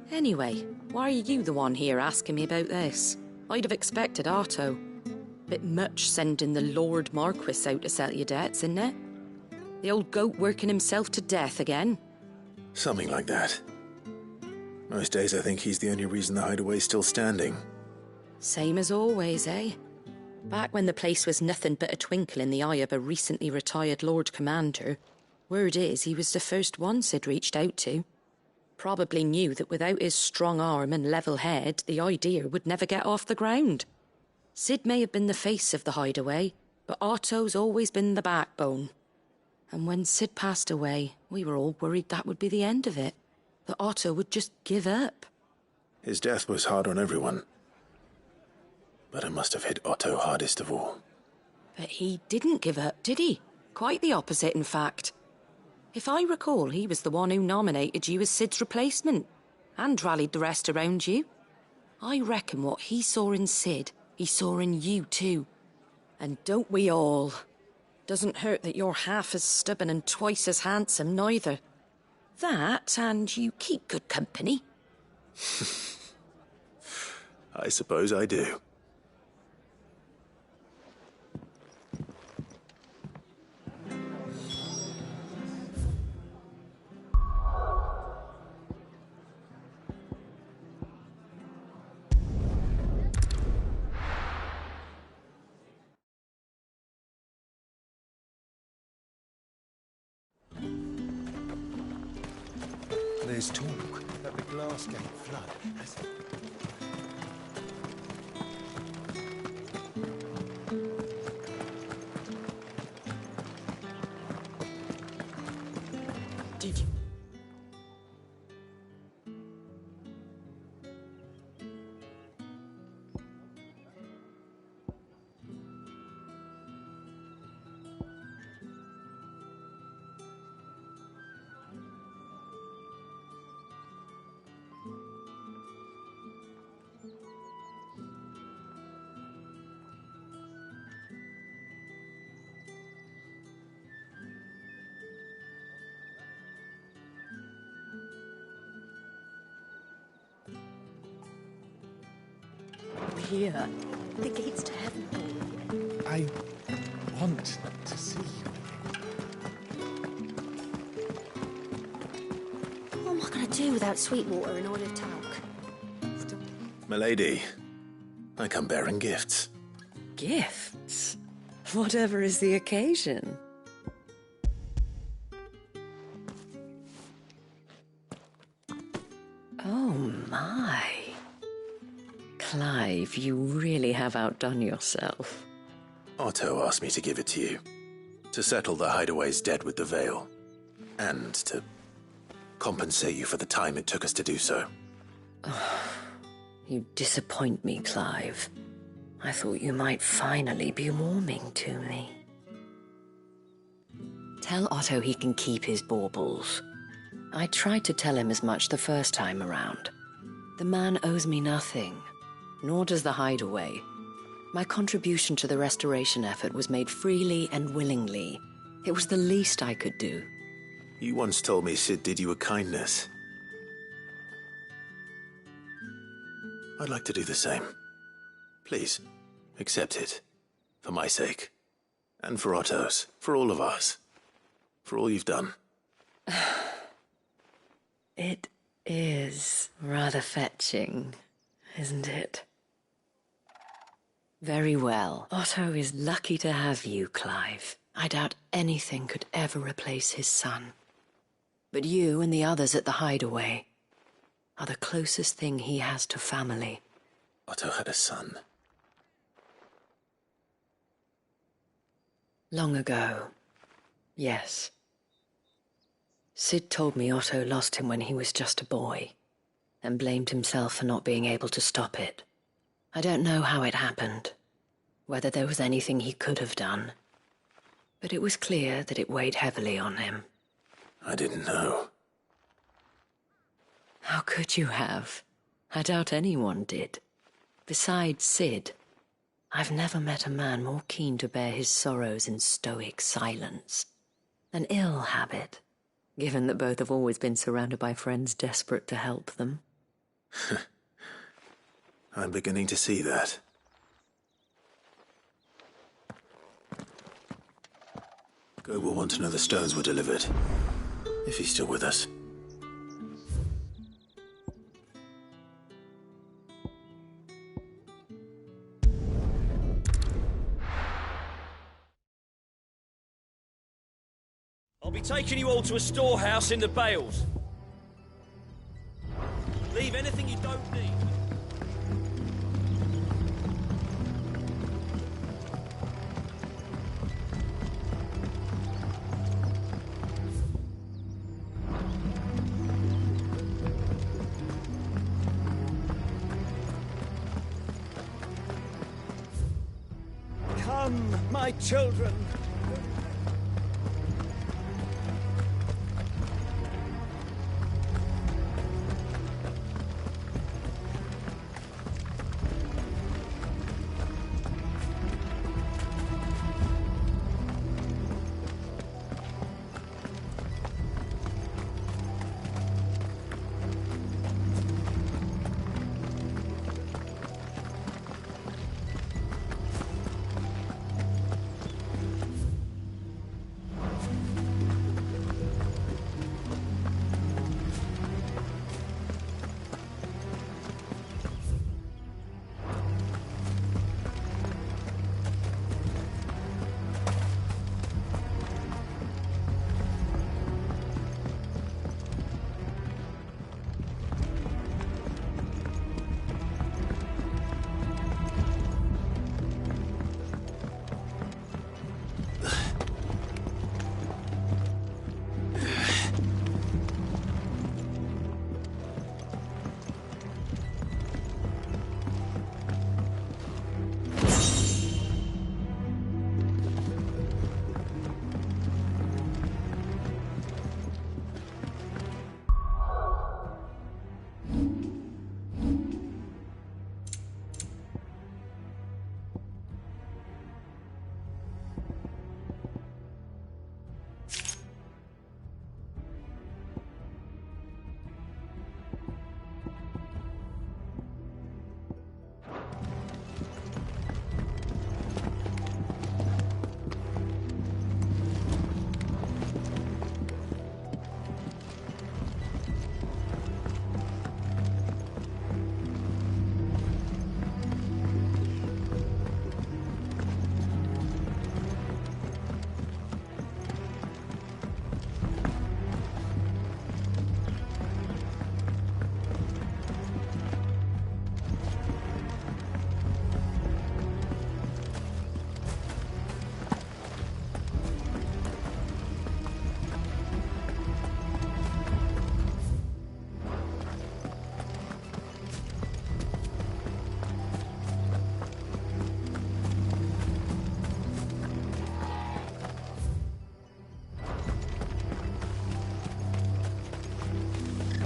Anyway, why are you the one here asking me about this? I'd have expected Otto. Bit much sending the Lord Marquis out to settle your debts, isn't it? The old goat working himself to death again. Something like that. Most days I think he's the only reason the hideaway's still standing. Same as always, eh? Back when the place was nothing but a twinkle in the eye of a recently retired Lord Commander, word is he was the first one Sid reached out to. Probably knew that without his strong arm and level head, the idea would never get off the ground. Sid may have been the face of the hideaway, but Otto's always been the backbone. And when Sid passed away, we were all worried that would be the end of it. That Otto would just give up. His death was hard on everyone. But it must have hit Otto hardest of all. But he didn't give up, did he? Quite the opposite, in fact. If I recall, he was the one who nominated you as Sid's replacement, and rallied the rest around you. I reckon what he saw in Sid, he saw in you too. And don't we all? Doesn't hurt that you're half as stubborn and twice as handsome, neither. That, and you keep good company. I suppose I do. There's talk that the glass gate flood has... Did you? Here, the gates to heaven. I want to see you. What am I going to do without Sweetwater in order to talk? Milady, I come bearing gifts. Gifts? Whatever is the occasion. Oh my. Clive, you really have outdone yourself. Otto asked me to give it to you. To settle the hideaway's debt with the Veil. And to compensate you for the time it took us to do so. You disappoint me, Clive. I thought you might finally be warming to me. Tell Otto he can keep his baubles. I tried to tell him as much the first time around. The man owes me nothing. Nor does the hideaway. My contribution to the restoration effort was made freely and willingly. It was the least I could do. You once told me Sid did you a kindness. I'd like to do the same. Please, accept it. For my sake. And for Otto's. For all of us. For all you've done. It is rather fetching, isn't it? Very well. Otto is lucky to have you, Clive. I doubt anything could ever replace his son. But you and the others at the hideaway are the closest thing he has to family. Otto had a son. Long ago, yes. Sid told me Otto lost him when he was just a boy, and blamed himself for not being able to stop it. I don't know how it happened, whether there was anything he could have done, but it was clear that it weighed heavily on him. I didn't know. How could you have? I doubt anyone did. Besides Sid, I've never met a man more keen to bear his sorrows in stoic silence. An ill habit, given that both have always been surrounded by friends desperate to help them. I'm beginning to see that. Go will want to know the stones were delivered. If he's still with us. I'll be taking you all to a storehouse in the Bales. Leave anything you don't need. Come, my children.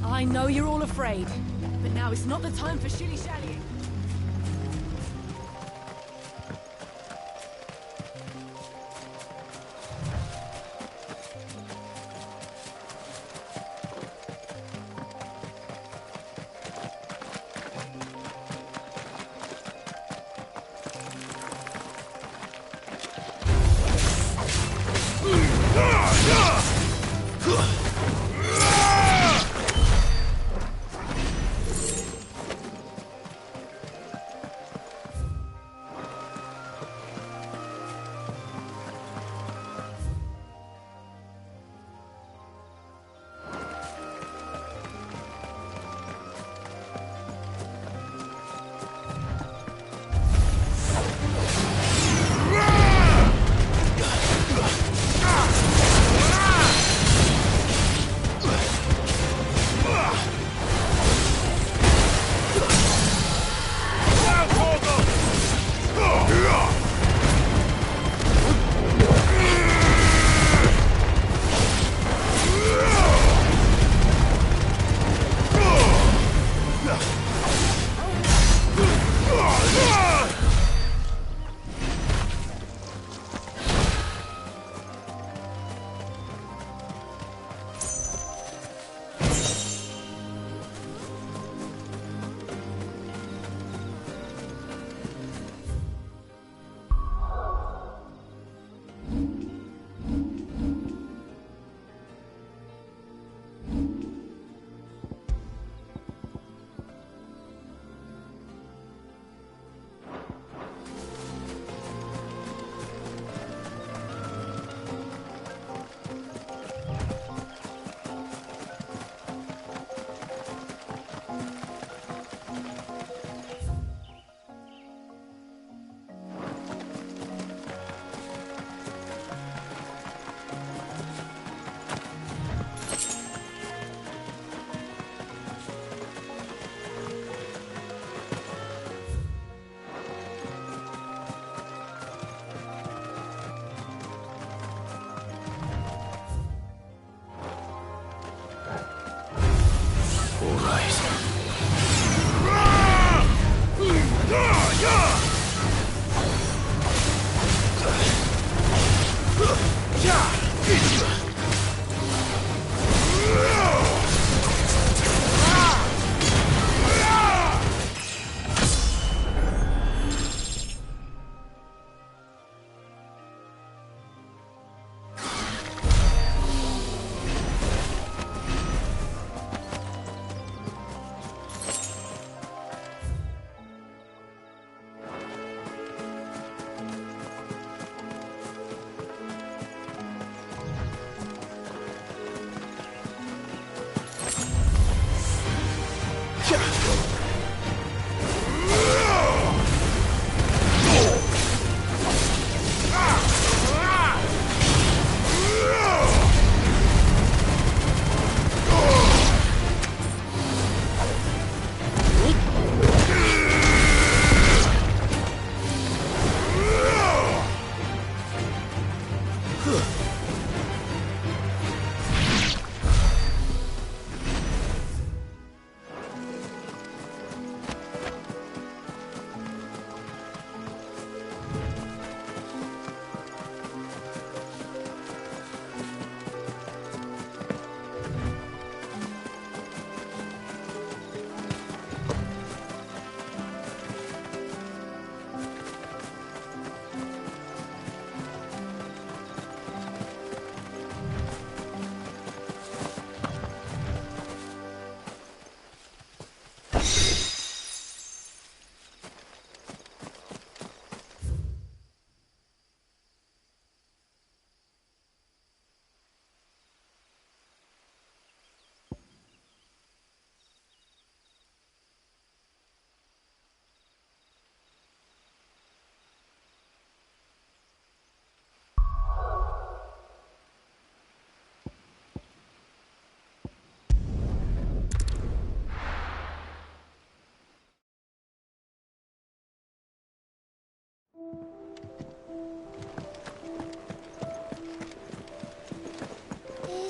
I know you're all afraid, but now is not the time for shilly-shallying.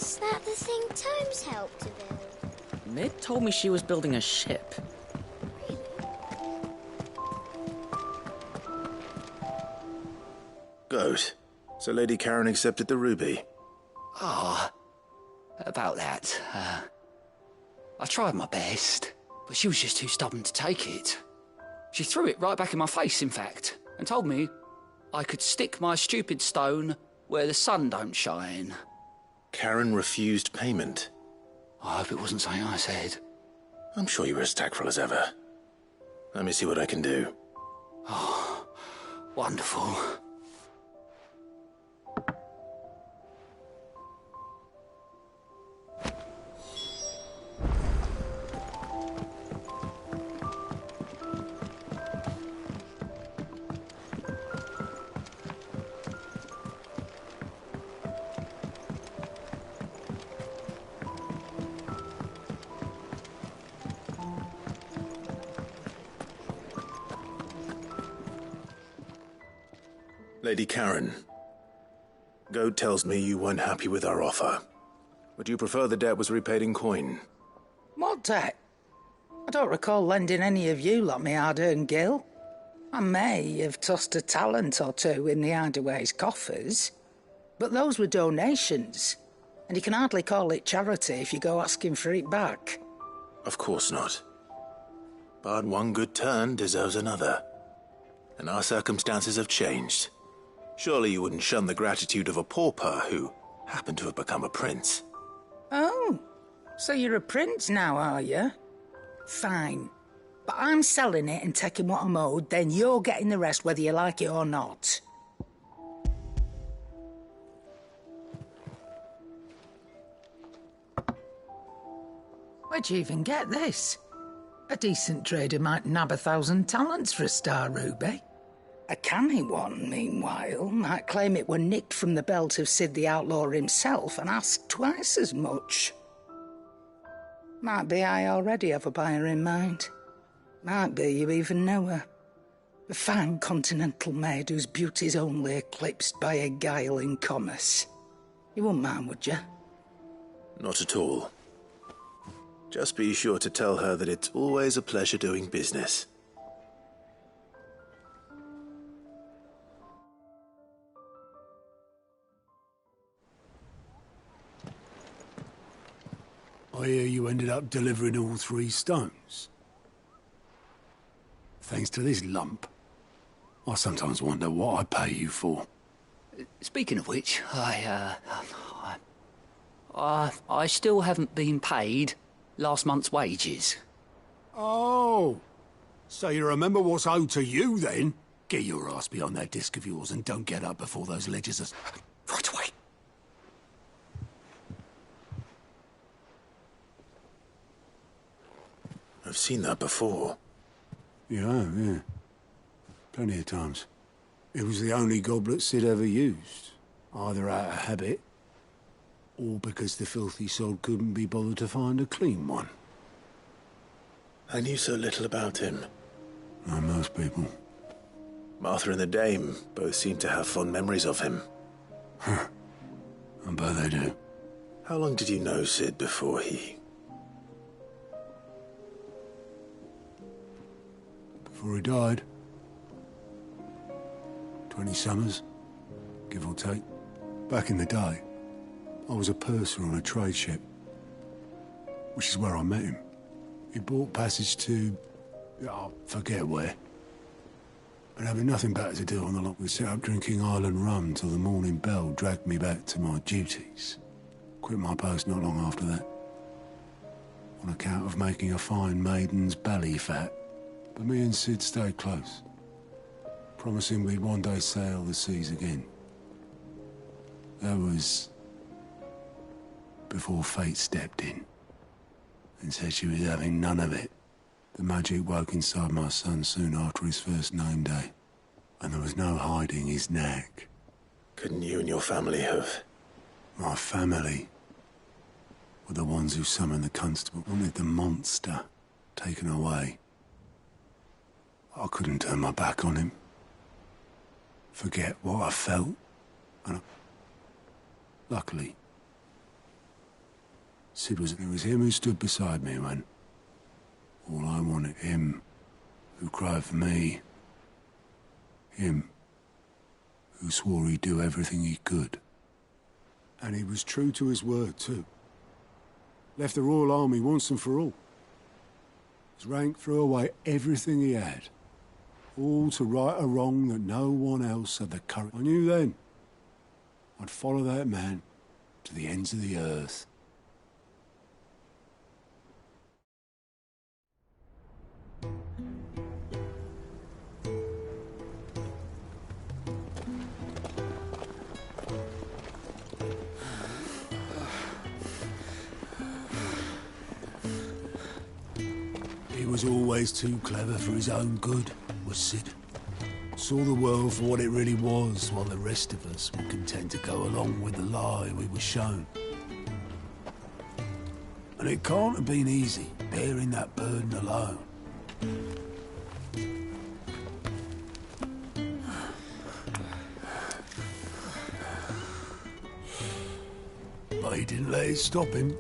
Is that the thing Tomes helped to build? Ned told me she was building a ship. Good. So Lady Karen accepted the ruby. Ah, about that. I tried my best, but she was just too stubborn to take it. She threw it right back in my face, in fact, and told me I could stick my stupid stone where the sun don't shine. Karen refused payment. I hope it wasn't something I said. I'm sure you were as tactful as ever. Let me see what I can do. Oh, wonderful. Lady Karen, Goad tells me you weren't happy with our offer. Would you prefer the debt was repaid in coin? What debt? I don't recall lending any of you like me hard-earned gil. I may have tossed a talent or two in the Hideaway's coffers, but those were donations, and you can hardly call it charity if you go asking for it back. Of course not. But one good turn deserves another. And our circumstances have changed. Surely you wouldn't shun the gratitude of a pauper who happened to have become a prince. Oh, so you're a prince now, are you? Fine. But I'm selling it and taking what I'm owed, then you're getting the rest whether you like it or not. Where'd you even get this? A decent trader might nab 1,000 talents for a star ruby. A canny one, meanwhile, might claim it were nicked from the belt of Sid the Outlaw himself and ask twice as much. Might be I already have a buyer in mind. Might be you even know her. A fine continental maid whose beauty's only eclipsed by a guile in commerce. You wouldn't mind, would you? Not at all. Just be sure to tell her that it's always a pleasure doing business. I hear you ended up delivering all 3 stones. Thanks to this lump. I sometimes wonder what I pay you for. Speaking of which, I still haven't been paid last month's wages. Oh, so you remember what's owed to you then? Get your ass behind that disc of yours and don't get up before those ledgers are... Right away. I've seen that before. Yeah. Plenty of times. It was the only goblet Sid ever used. Either out of habit, or because the filthy sod couldn't be bothered to find a clean one. I knew so little about him. Like most people. Martha and the Dame both seem to have fond memories of him. I bet they do. How long did you know Sid before Before he died. 20 summers, give or take. Back in the day, I was a purser on a trade ship, which is where I met him. He bought passage to... I forget where. But having nothing better to do on the lock, we set up drinking island rum till the morning bell dragged me back to my duties. Quit my post not long after that. On account of making a fine maiden's belly fat. But me and Sid stayed close, promising we'd one day sail the seas again. That was before fate stepped in and said she was having none of it. The magic woke inside my son soon after his first name day, and there was no hiding his knack. Couldn't you and your family have? My family were the ones who summoned the constable, wanted the monster taken away. I couldn't turn my back on him. Forget what I felt. And luckily, it was him who stood beside me when all I wanted, him who cried for me, him who swore he'd do everything he could. And he was true to his word, too. Left the Royal Army once and for all. His rank threw away everything he had. All to right a wrong that no one else had the courage. I knew then I'd follow that man to the ends of the earth. He was always too clever for his own good, was Sid. Saw the world for what it really was, while the rest of us were content to go along with the lie we were shown. And it can't have been easy, bearing that burden alone. But he didn't let it stop him.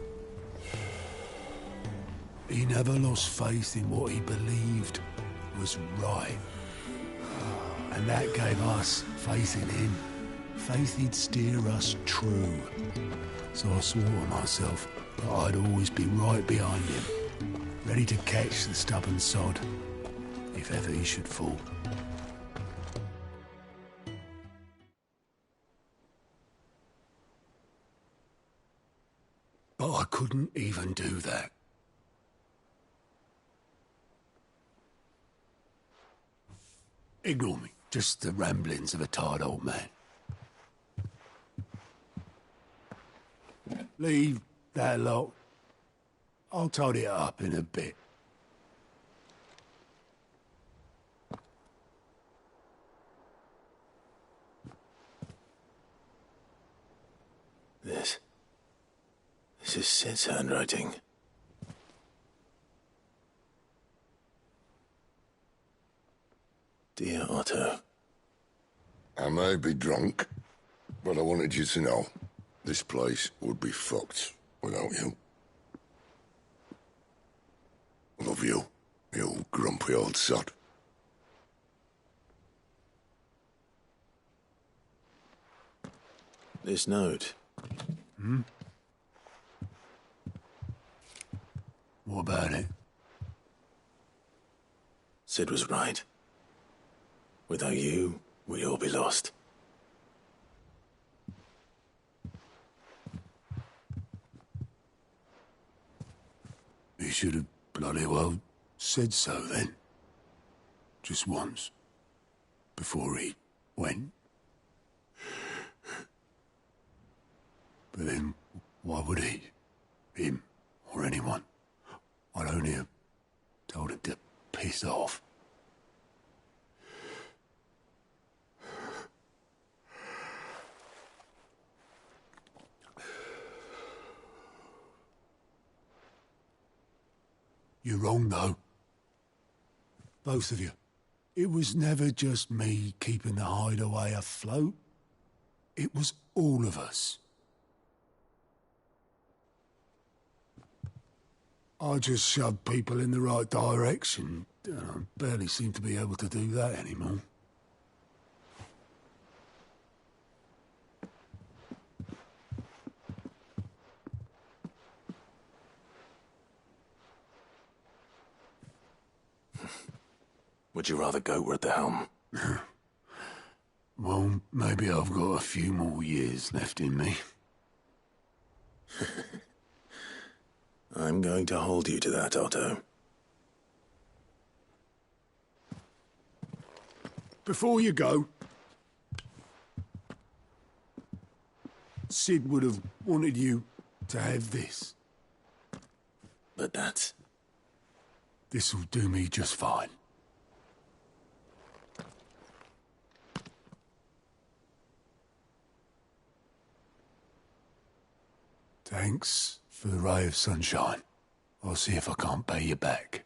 He never lost faith in what he believed was right. And that gave us faith in him. Faith he'd steer us true. So I swore to myself that I'd always be right behind him, ready to catch the stubborn sod, if ever he should fall. But I couldn't even do that. Ignore me. Just the ramblings of a tired old man. Leave that lot. I'll tidy it up in a bit. This is Sid's handwriting. Dear Otto. I may be drunk, but I wanted you to know this place would be fucked without you. Love you, you grumpy old sod. This note. Hmm? What about it? Sid was right. Without you, we'd all be lost. He should have bloody well said so then. Just once. Before he went. But then, why would he? Him, or anyone? I'd only have told him to piss off. You're wrong, though. Both of you. It was never just me keeping the hideaway afloat. It was all of us. I just shoved people in the right direction. I barely seem to be able to do that anymore. Would you rather goat were at the helm? Well, maybe I've got a few more years left in me. I'm going to hold you to that, Otto. Before you go, Sid would have wanted you to have this. But that's... This'll do me just fine. Thanks for the ray of sunshine. I'll see if I can't pay you back.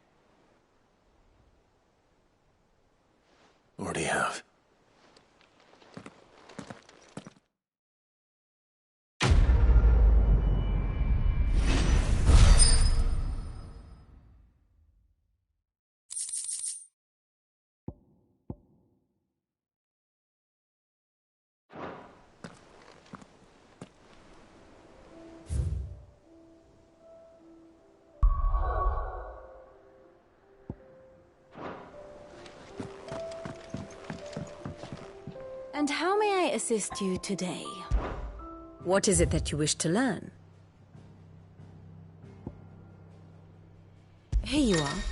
Already have. And how may I assist you today? What is it that you wish to learn? Here you are.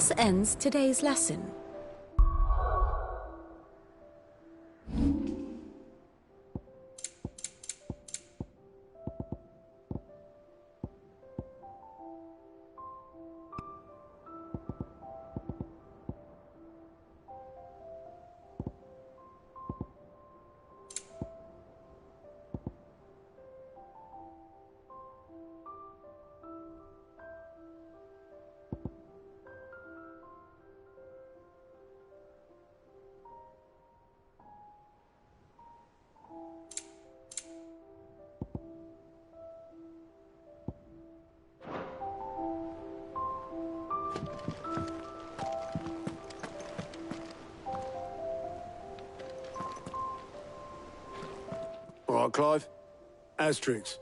Thus ends today's lesson. All right, Clive. Asterix.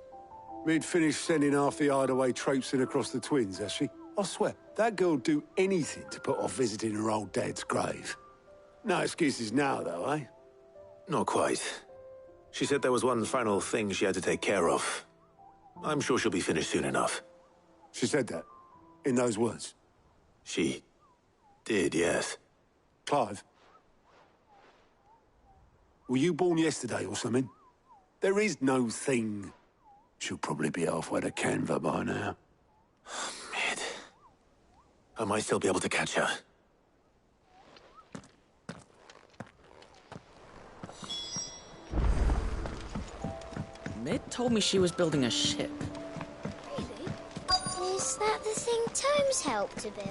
Mid finished sending half the hideaway traipsing across the twins, has she? I swear, that girl'd do anything to put off visiting her old dad's grave. No excuses now, though, eh? Not quite. She said there was one final thing she had to take care of. I'm sure she'll be finished soon enough. She said that? In those words? She did, yes. Clive? Were you born yesterday or something? There is no thing. She'll probably be halfway to Canva by now. Mid. I might still be able to catch her. Mid told me she was building a ship. Really? Is that the thing Tomes helped to build?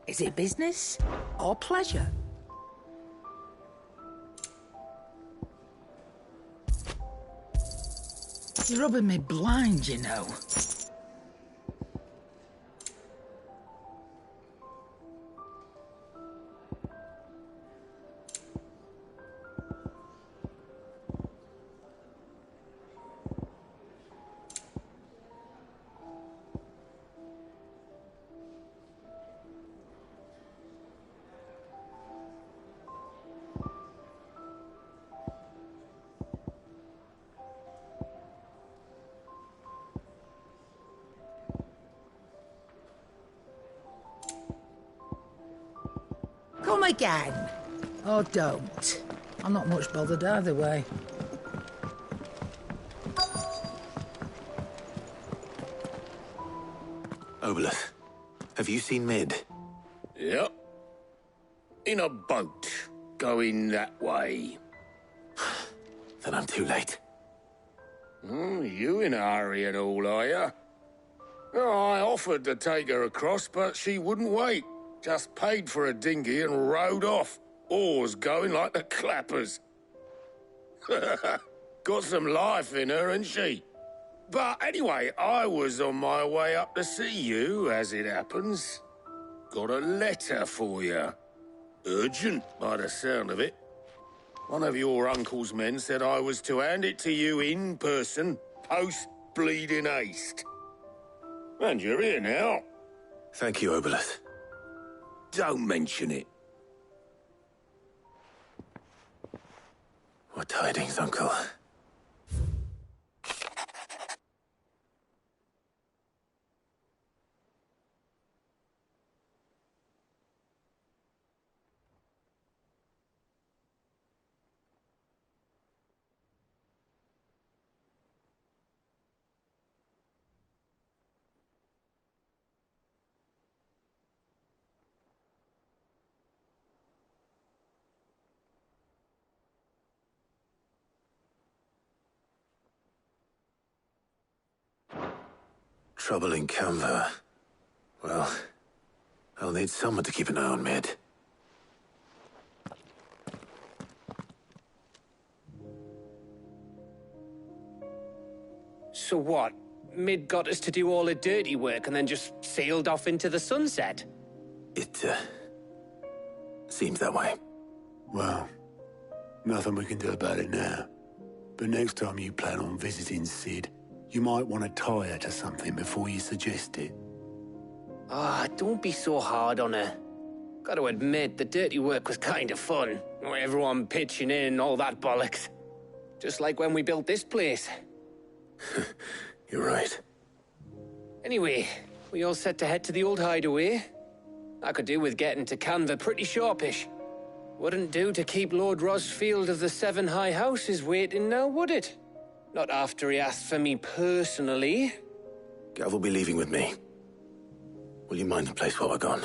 Is it business or pleasure? You're rubbing me blind, you know. Come again. Or don't. I'm not much bothered either way. Obeleth, have you seen Mid? Yep. In a boat, going that way. Then I'm too late. You in a hurry and all, are you? Oh, I offered to take her across, but she wouldn't wait. Just paid for a dinghy and rowed off. Oars going like the clappers. Got some life in her, ain't she? But anyway, I was on my way up to see you, as it happens. Got a letter for you. Urgent, by the sound of it. One of your uncle's men said I was to hand it to you in person, post-bleeding haste. And you're here now. Thank you, Obeleth. Don't mention it. What tidings, Uncle? Trouble in Canva. Well, I'll need someone to keep an eye on Mid. So what? Mid got us to do all the dirty work and then just sailed off into the sunset? It, seems that way. Well, nothing we can do about it now. But next time you plan on visiting Sid, you might want to tie her to something before you suggest it. Ah, don't be so hard on her. Gotta admit, the dirty work was kind of fun. Everyone pitching in and all that bollocks. Just like when we built this place. You're right. Anyway, we all set to head to the old hideaway. I could do with getting to Canva pretty sharpish. Wouldn't do to keep Lord Rosfield of the Seven High Houses waiting now, would it? Not after he asked for me personally. Gav will be leaving with me. Will you mind the place while we're gone?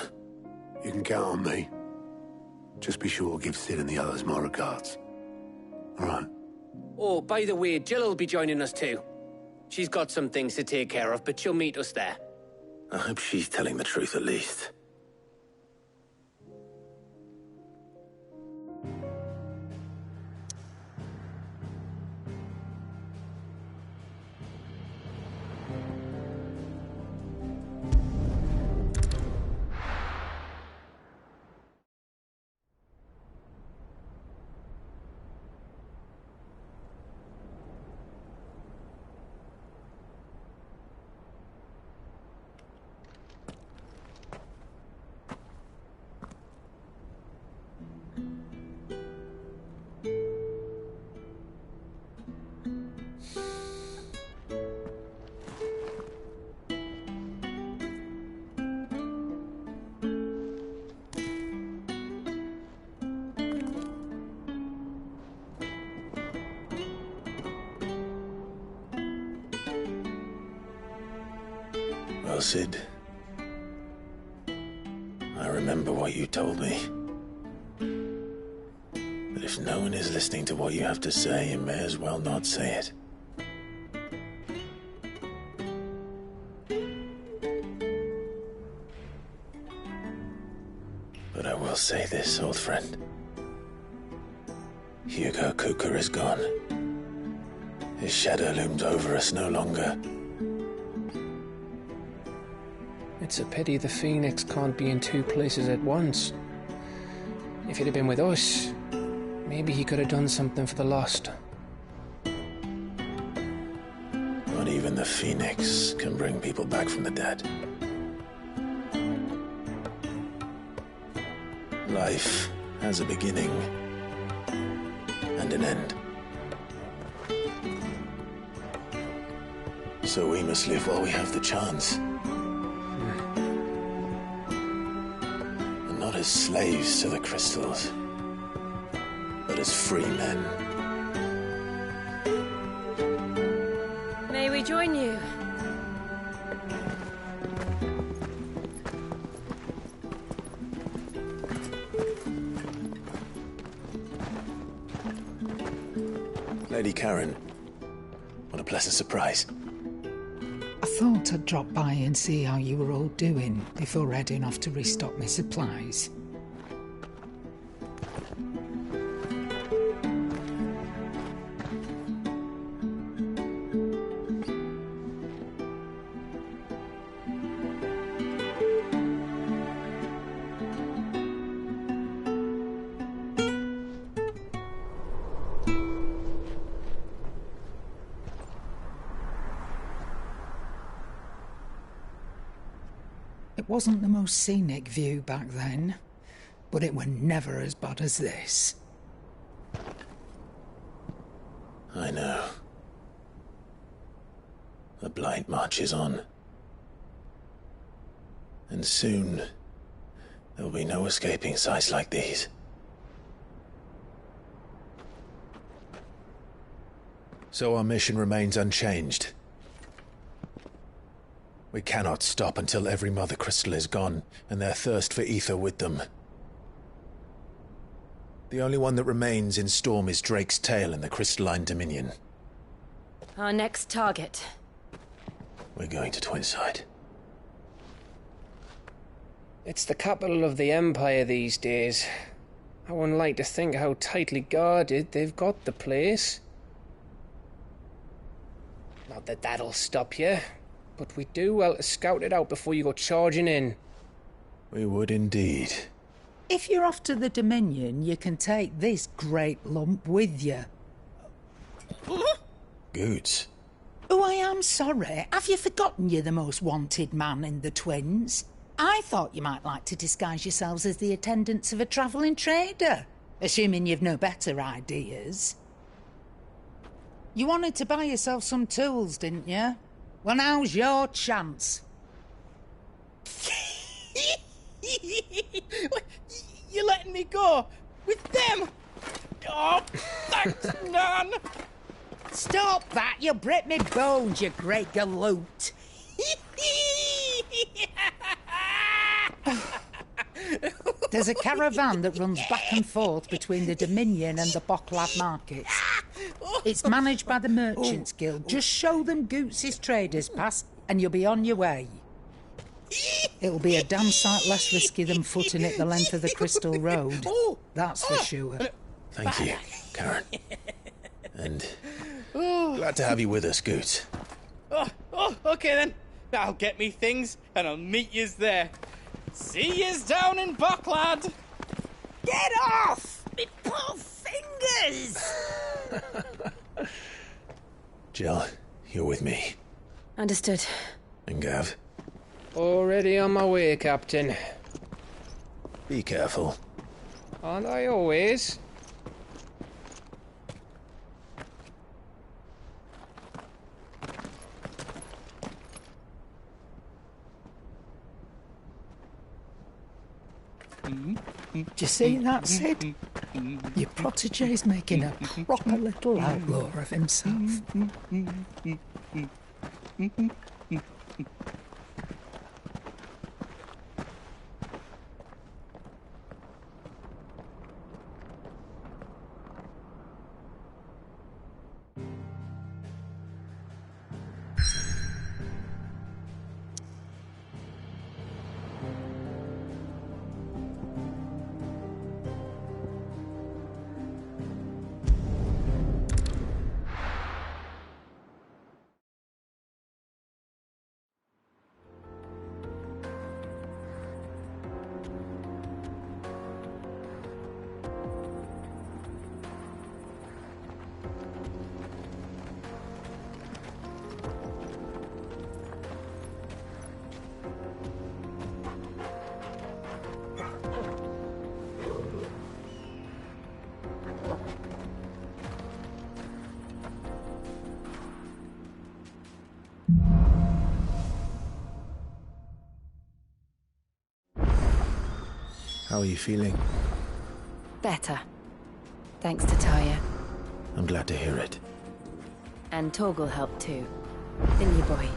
You can count on me. Just be sure to give Sid and the others my regards. All right. Oh, by the way, Jill will be joining us too. She's got some things to take care of, but she'll meet us there. I hope she's telling the truth at least. Well, Sid, I remember what you told me. That if no one is listening to what you have to say, you may as well not say it. But I will say this, old friend. Hugo Cooker is gone. His shadow looms over us no longer. It's a pity the Phoenix can't be in two places at once. If he'd have been with us, maybe he could have done something for the lost. Not even the Phoenix can bring people back from the dead. Life has a beginning and an end. So we must live while we have the chance. And not as slaves to the crystals, but as free men. May we join you? Lady Karen, what a pleasant surprise. I thought I'd drop by and see how you were all doing before heading off to restock my supplies. It wasn't the most scenic view back then, but it were never as bad as this. I know. The blight marches on. And soon, there'll be no escaping sights like these. So our mission remains unchanged. We cannot stop until every Mother Crystal is gone, and their thirst for ether with them. The only one that remains in Storm is Drake's Tail in the Crystalline Dominion. Our next target. We're going to Twinside. It's the capital of the Empire these days. I wouldn't like to think how tightly guarded they've got the place. Not that that'll stop you, but we do well to scout it out before you go charging in. We would indeed. If you're off to the Dominion, you can take this great lump with you. Goods. Oh, I am sorry. Have you forgotten you're the most wanted man in the Twins? I thought you might like to disguise yourselves as the attendants of a travelling trader. Assuming you've no better ideas. You wanted to buy yourself some tools, didn't you? Well, now's your chance. You're letting me go? With them? Oh, thanks, Nan! Stop that! You'll break me bones, you great galoot! There's a caravan that runs back and forth between the Dominion and the Bocklad markets. It's managed by the Merchants Guild. Just show them Goots' traders pass and you'll be on your way. It'll be a damn sight less risky than footing it the length of the Crystal Road. That's for sure. Thank you, Karen. And glad to have you with us, Goots. Okay then. I'll get me things and I'll meet yous there. See yous down in Bocklad. Get off! Me poor fingers! Jill, you're with me. Understood. And Gav? Already on my way, Captain. Be careful. Aren't I always? Do you see that, Sid? Your protege's making a proper little outlaw of himself. How are you feeling? Better. Thanks to Taya. I'm glad to hear it. And Torgal helped too. Didn't you, boy?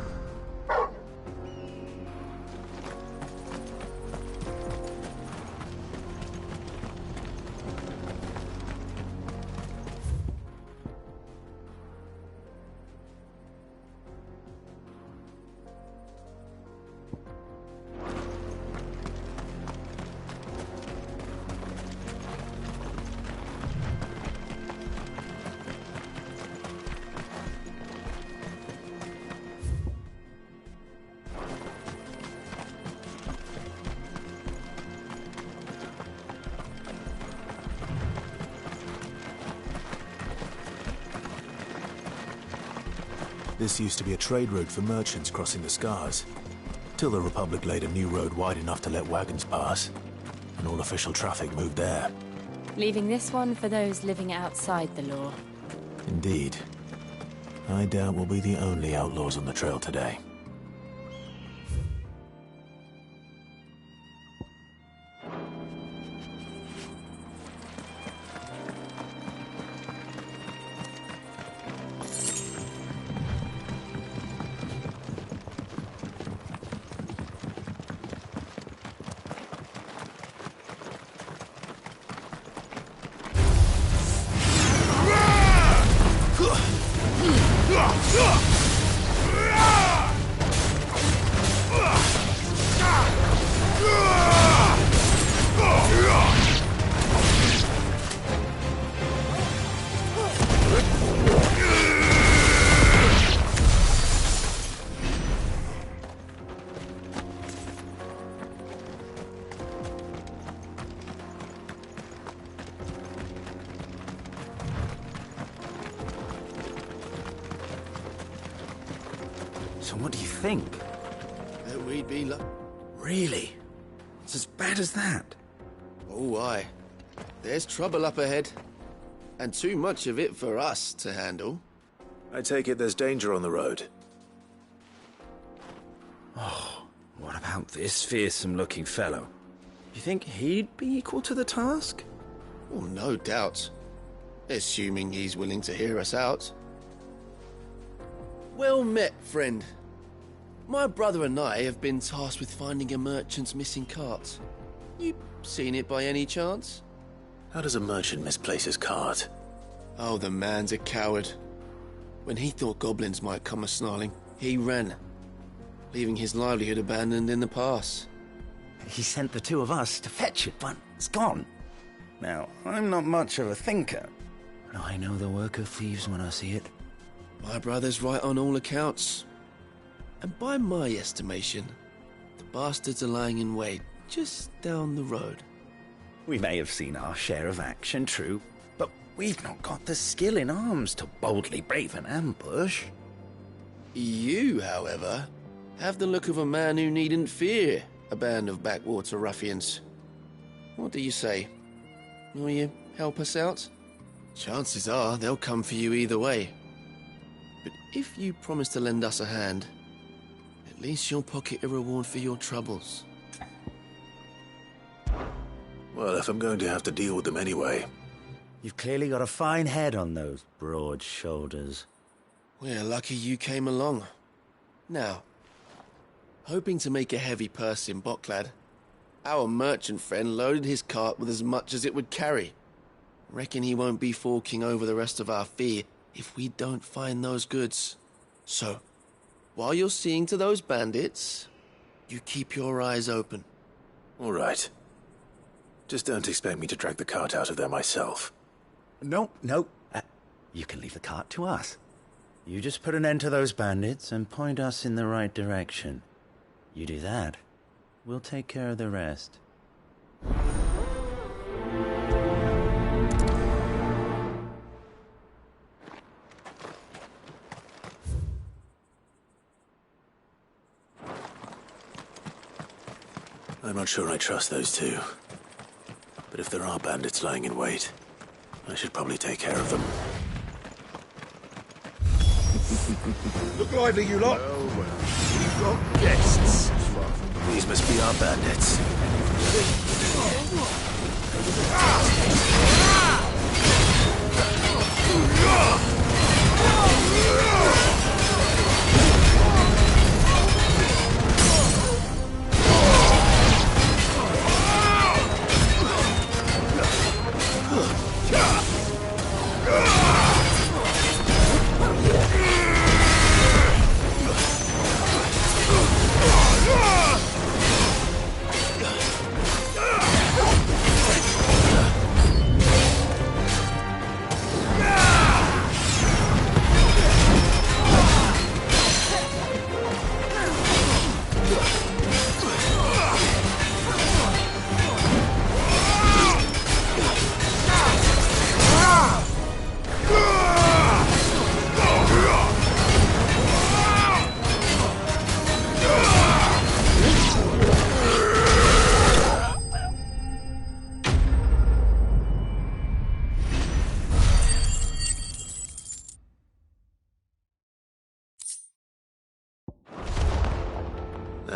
This used to be a trade route for merchants crossing the Scars, till the Republic laid a new road wide enough to let wagons pass, and all official traffic moved there. Leaving this one for those living outside the law. Indeed. I doubt we'll be the only outlaws on the trail today. So what do you think? That we'd be Really? It's as bad as that? Oh, aye. There's trouble up ahead. And too much of it for us to handle. I take it there's danger on the road. Oh, what about this fearsome-looking fellow? You think he'd be equal to the task? Well, no doubt. Assuming he's willing to hear us out. Well met, friend. My brother and I have been tasked with finding a merchant's missing cart. You seen it by any chance? How does a merchant misplace his cart? Oh, the man's a coward. When he thought goblins might come a-snarling, he ran, leaving his livelihood abandoned in the pass. He sent the two of us to fetch it, but it's gone. Now, I'm not much of a thinker, but I know the work of thieves when I see it. My brother's right on all accounts. And by my estimation, the bastards are lying in wait just down the road. We may have seen our share of action, true, but we've not got the skill in arms to boldly brave an ambush. You, however, have the look of a man who needn't fear a band of backwater ruffians. What do you say? Will you help us out? Chances are they'll come for you either way. But if you promise to lend us a hand, at least you'll pocket a reward for your troubles. Well, if I'm going to have to deal with them anyway. You've clearly got a fine head on those broad shoulders. We're lucky you came along. Now, hoping to make a heavy purse in Bocklad, our merchant friend loaded his cart with as much as it would carry. Reckon he won't be forking over the rest of our fee if we don't find those goods. So, while you're seeing to those bandits, you keep your eyes open. All right. Just don't expect me to drag the cart out of there myself. No. You can leave the cart to us. You just put an end to those bandits and point us in the right direction. You do that, we'll take care of the rest. I'm not sure I trust those two. But if there are bandits lying in wait, I should probably take care of them. Look lively, you lot! Well. We've got guests. These must be our bandits.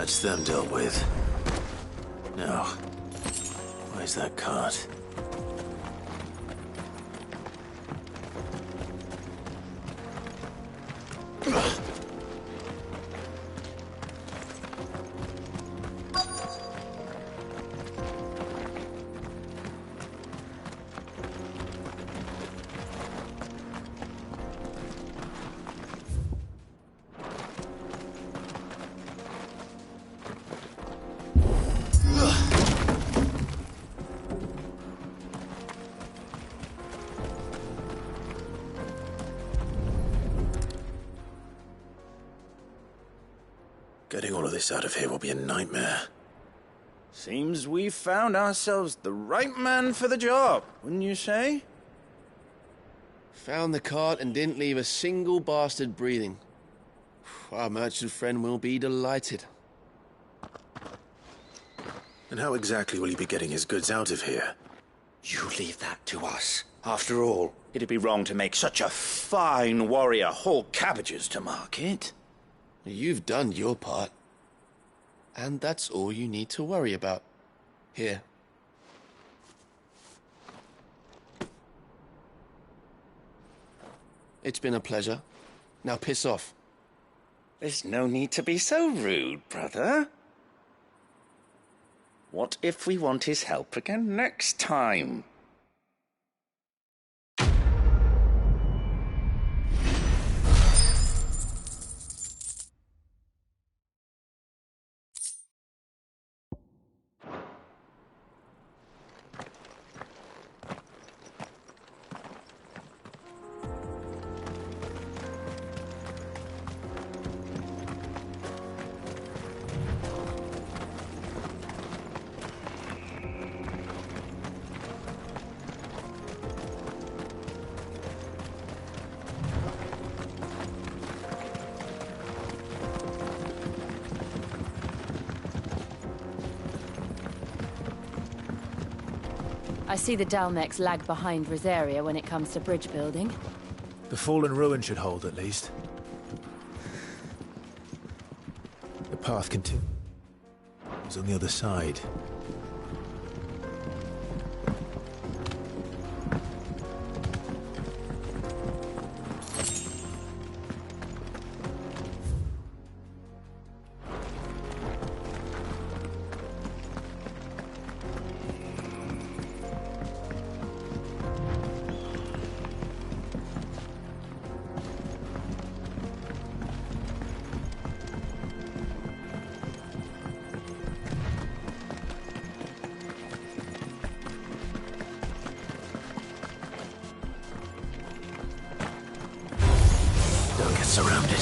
That's them dealt with. Now, where's that cart? Getting all of this out of here will be a nightmare. Seems we've found ourselves the right man for the job, wouldn't you say? Found the cart and didn't leave a single bastard breathing. Our merchant friend will be delighted. And how exactly will he be getting his goods out of here? You leave that to us. After all, it'd be wrong to make such a fine warrior haul cabbages to market. You've done your part. And that's all you need to worry about. Here. It's been a pleasure. Now piss off. There's no need to be so rude, brother. What if we want his help again next time? I see the Dalmex lag behind Rosaria when it comes to bridge building. The fallen ruin should hold, at least. The path continues on the other side. Surrounded.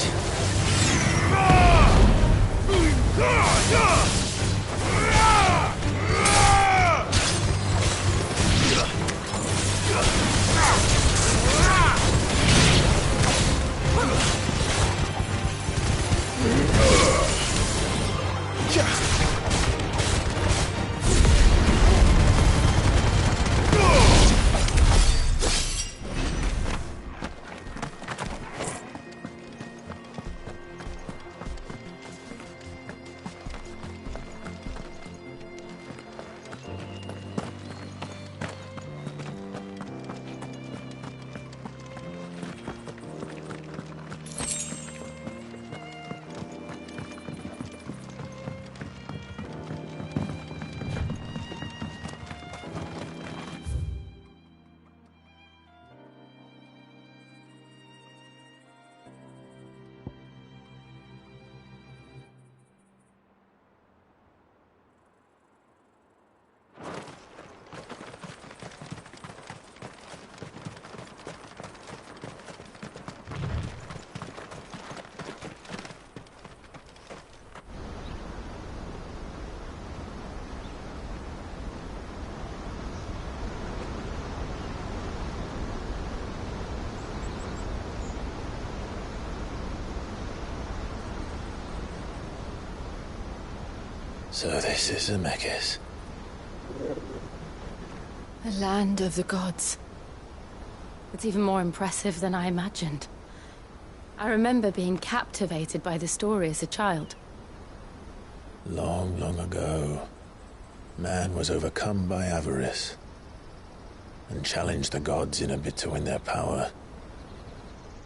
So this is Zemeckis. The land of the gods. It's even more impressive than I imagined. I remember being captivated by the story as a child. Long, long ago, man was overcome by avarice and challenged the gods in a bid to win their power.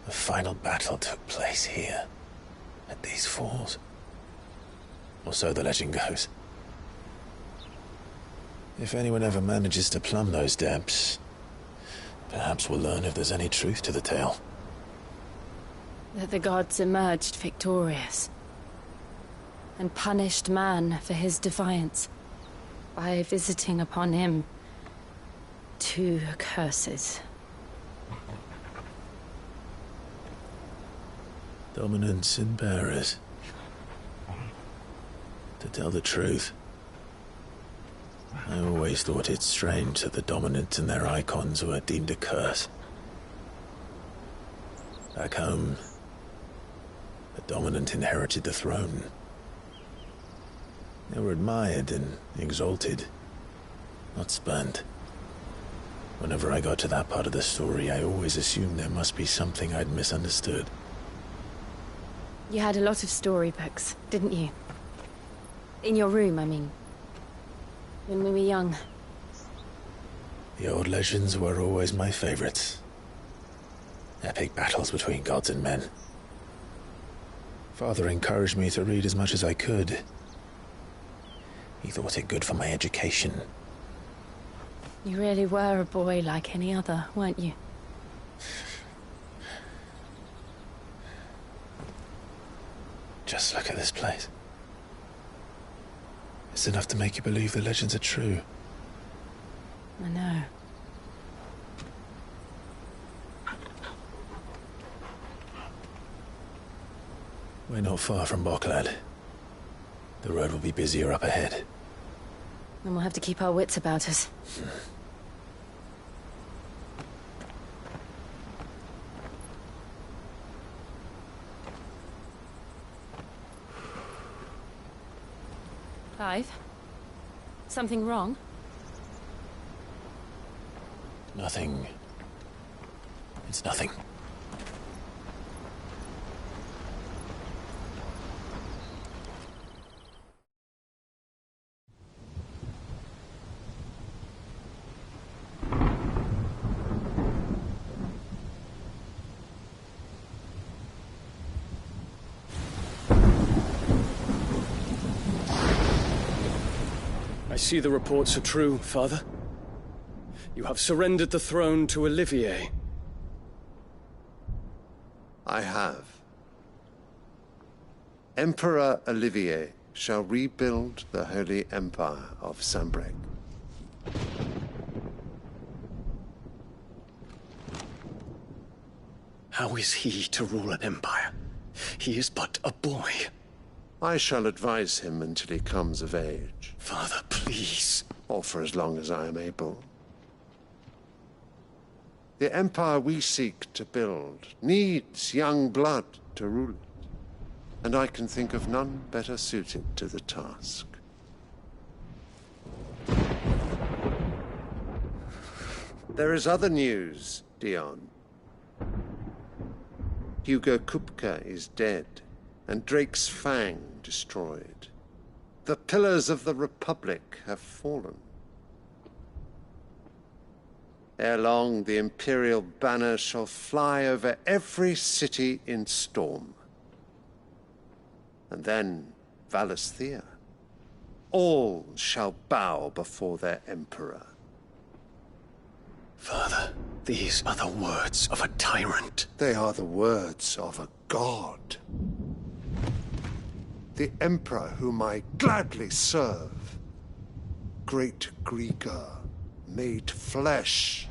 The final battle took place here, at these falls. Or so the legend goes. If anyone ever manages to plumb those depths, perhaps we'll learn if there's any truth to the tale. That the gods emerged victorious and punished man for his defiance by visiting upon him 2 curses. Dominance and bearers. To tell the truth, I always thought it strange that the dominant and their icons were deemed a curse. Back home, the dominant inherited the throne. They were admired and exalted, not spurned. Whenever I got to that part of the story, I always assumed there must be something I'd misunderstood. You had a lot of storybooks, didn't you? In your room, I mean. When we were young. The old legends were always my favorites. Epic battles between gods and men. Father encouraged me to read as much as I could. He thought it good for my education. You really were a boy like any other, weren't you? Just look at this place. It's enough to make you believe the legends are true. I know. We're not far from Bocklad. The road will be busier up ahead. Then we'll have to keep our wits about us. Clive? Something wrong? Nothing. It's nothing. I see the reports are true, Father. You have surrendered the throne to Olivier. I have. Emperor Olivier shall rebuild the Holy Empire of Sambrec. How is he to rule an empire? He is but a boy. I shall advise him until he comes of age. Father, please. Or for as long as I am able. The empire we seek to build needs young blood to rule it, and I can think of none better suited to the task. There is other news, Dion. Hugo Kupka is dead, and Drake's Fang destroyed. The pillars of the Republic have fallen. Ere long, the Imperial banner shall fly over every city in Storm. And then, Valisthea. All shall bow before their Emperor. Father, these are the words of a tyrant. They are the words of a god. The Emperor whom I gladly serve. Great Grieger, made flesh.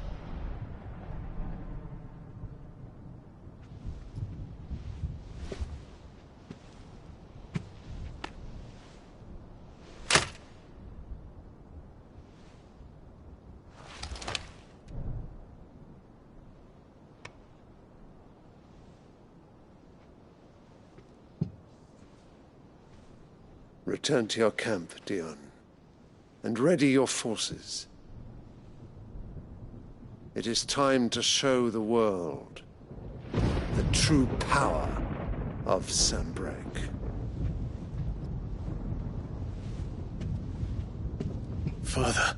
Return to your camp, Dion, and ready your forces. It is time to show the world the true power of Sambrec. Father.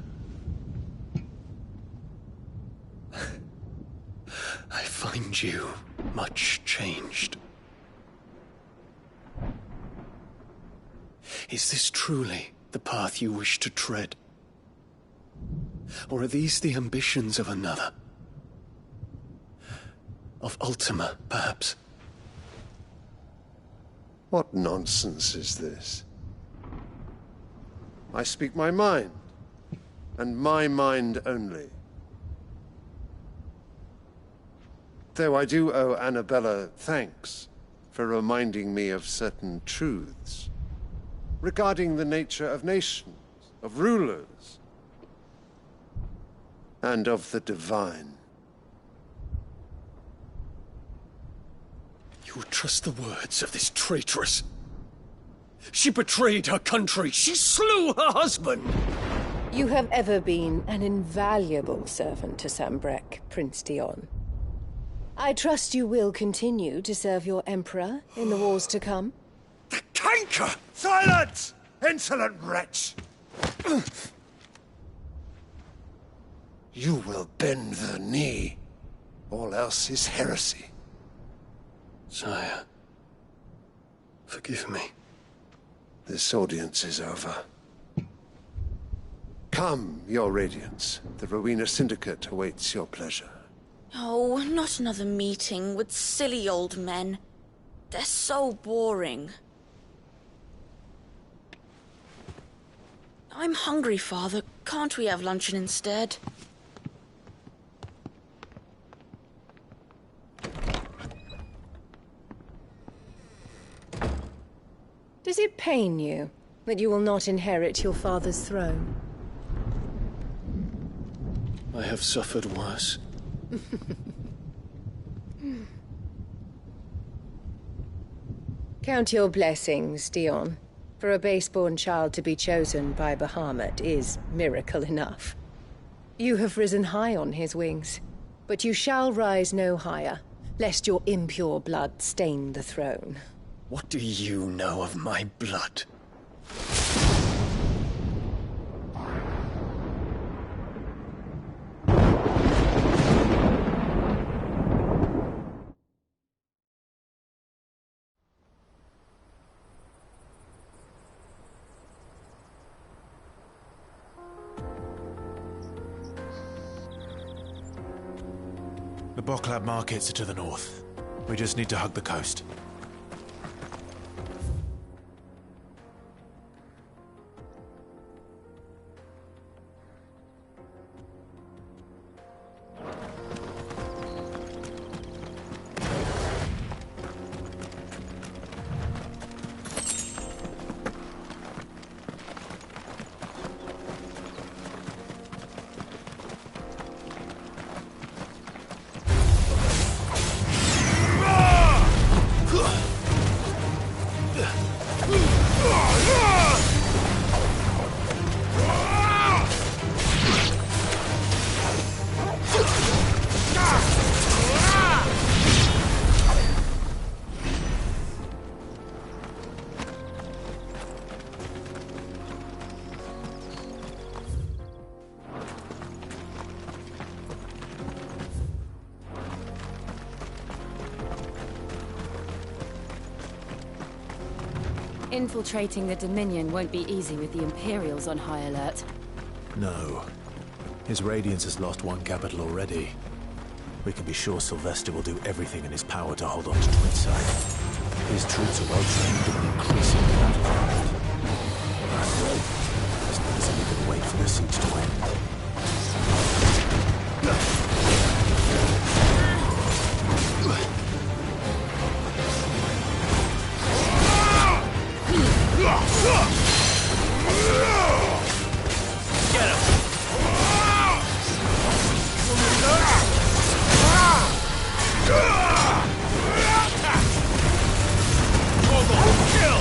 I find you much changed. Is this truly the path you wish to tread? Or are these the ambitions of another? Of Ultima, perhaps? What nonsense is this? I speak my mind, and my mind only. Though I do owe Annabella thanks for reminding me of certain truths regarding the nature of nations, of rulers, and of the divine. You would trust the words of this traitress? She betrayed her country. She slew her husband. You have ever been an invaluable servant to Sambrek, Prince Dion. I trust you will continue to serve your Emperor in the wars to come. The canker! Silence! Insolent wretch! You will bend the knee. All else is heresy. Sire, forgive me. This audience is over. Come, Your Radiance. The Rowena Syndicate awaits your pleasure. Oh, not another meeting with silly old men. They're so boring. I'm hungry, Father. Can't we have luncheon instead? Does it pain you that you will not inherit your father's throne? I have suffered worse. Count your blessings, Dion. For a base-born child to be chosen by Bahamut is miracle enough. You have risen high on his wings, but you shall rise no higher, lest your impure blood stain the throne. What do you know of my blood? The Boklab markets are to the north. We just need to hug the coast. Infiltrating the Dominion won't be easy with the Imperials on high alert. No. His Radiance has lost one capital already. We can be sure Sylvester will do everything in his power to hold on to Twinside. His troops are well trained and increasingly outnumbered. As long as we can wait for the siege to end. Get him! Kill!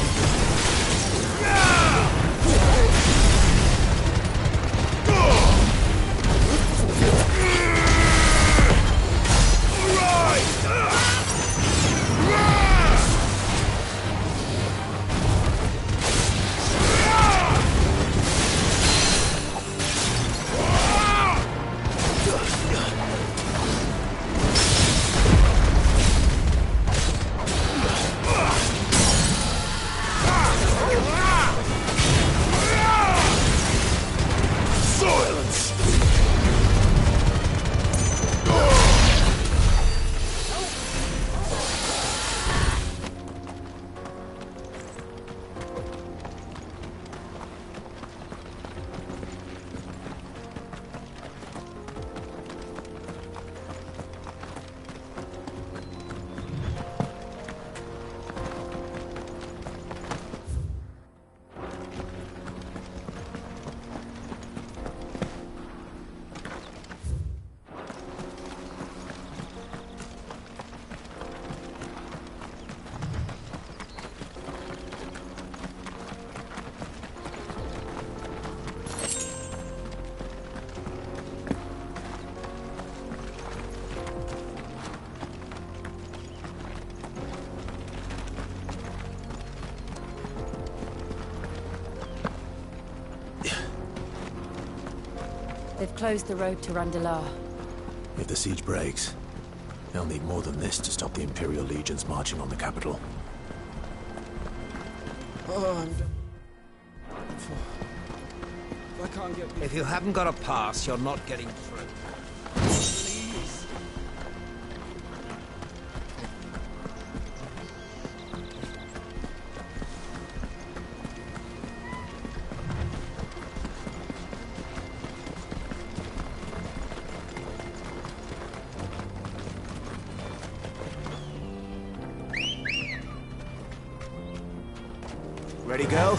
They've closed the road to Randalar. If the siege breaks, they'll need more than this to stop the Imperial legions marching on the capital. Oh, if you haven't got a pass, you're not getting through. Please. Ready, girl?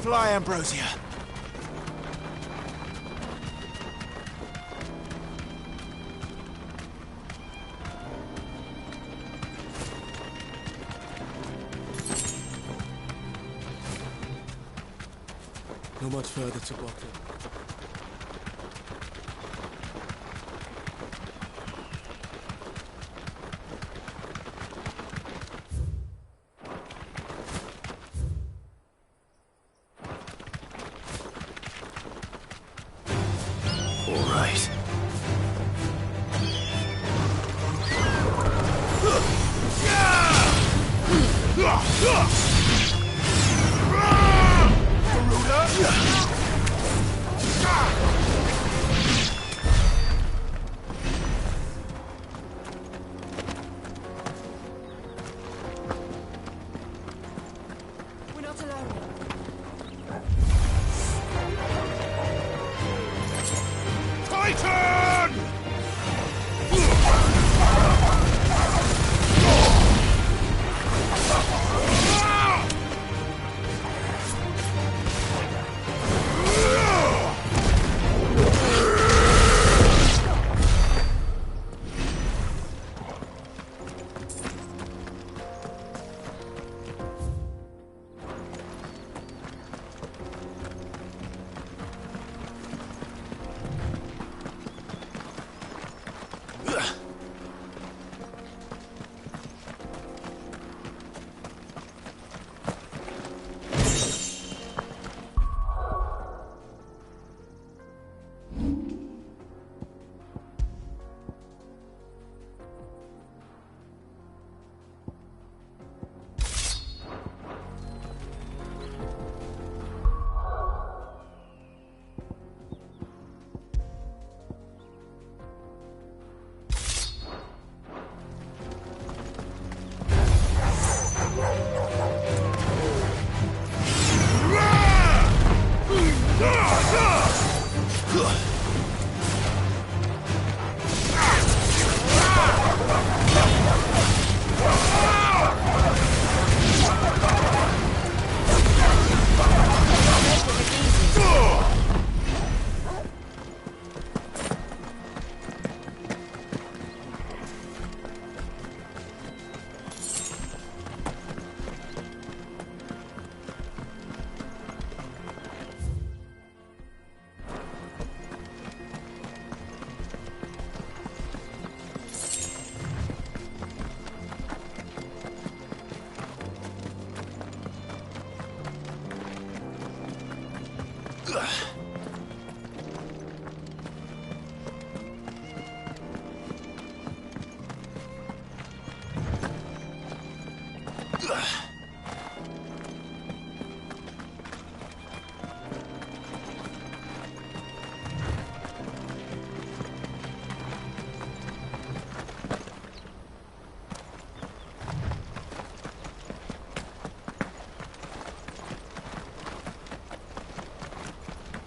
Fly, Ambrosia. Not much further to block it.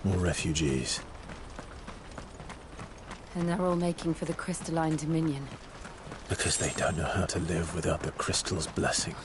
More refugees. And they're all making for the crystalline dominion. Because they don't know how to live without the crystal's blessing.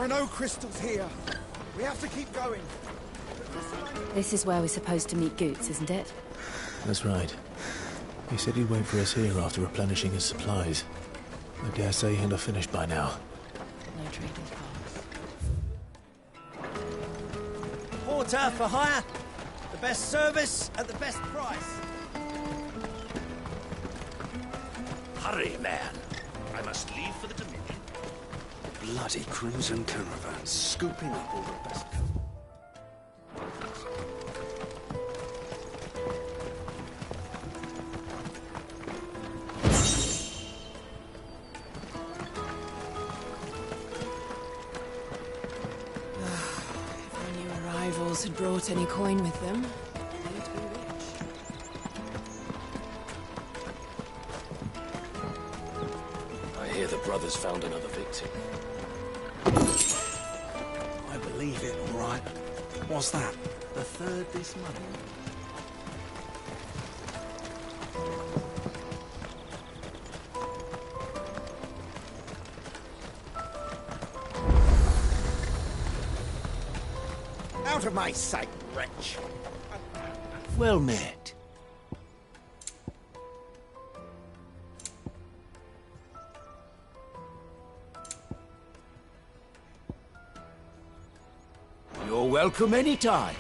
are no crystals here. We have to keep going. This is where we're supposed to meet Goots, isn't it? That's right. He said he'd wait for us here after replenishing his supplies. I dare say he'll have finished by now. No trading cards. Porter for hire. The best service at the best price. Hurry, man. I must leave for the Dominion. Bloody crimson caravan, scooping up all the best. If our new arrivals had brought any coin with them, they'd be rich. I hear the brothers found another victim. I believe it, all right. What's that? The third this month? Out of my sight, wretch! Well met. You're welcome any time.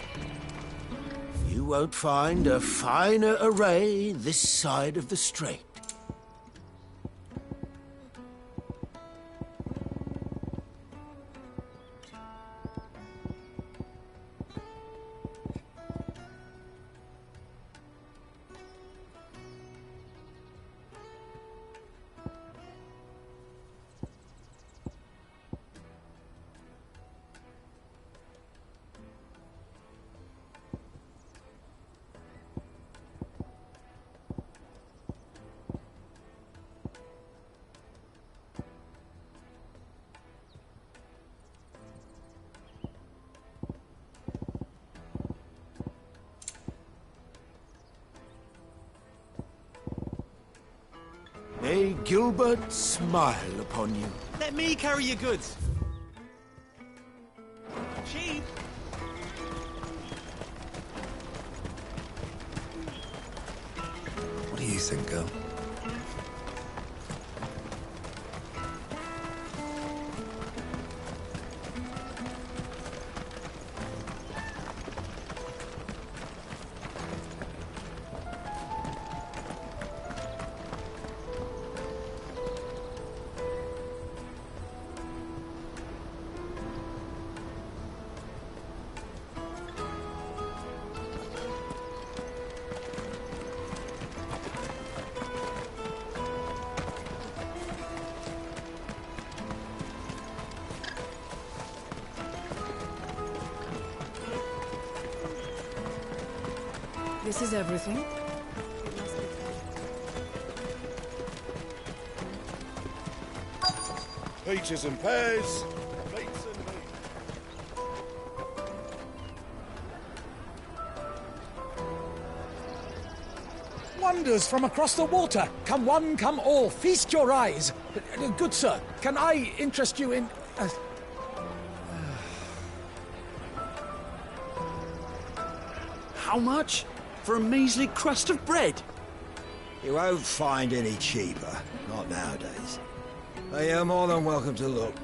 You won't find a finer array this side of the strait. May Gilbert smile upon you. Let me carry your goods. Cheap. What do you think, girl? This is everything. Peaches and pears. Plates and meat. Wonders from across the water. Come one, come all. Feast your eyes. Good sir, can I interest you in... How much? For a measly crust of bread? You won't find any cheaper. Not nowadays. But you're more than welcome to look.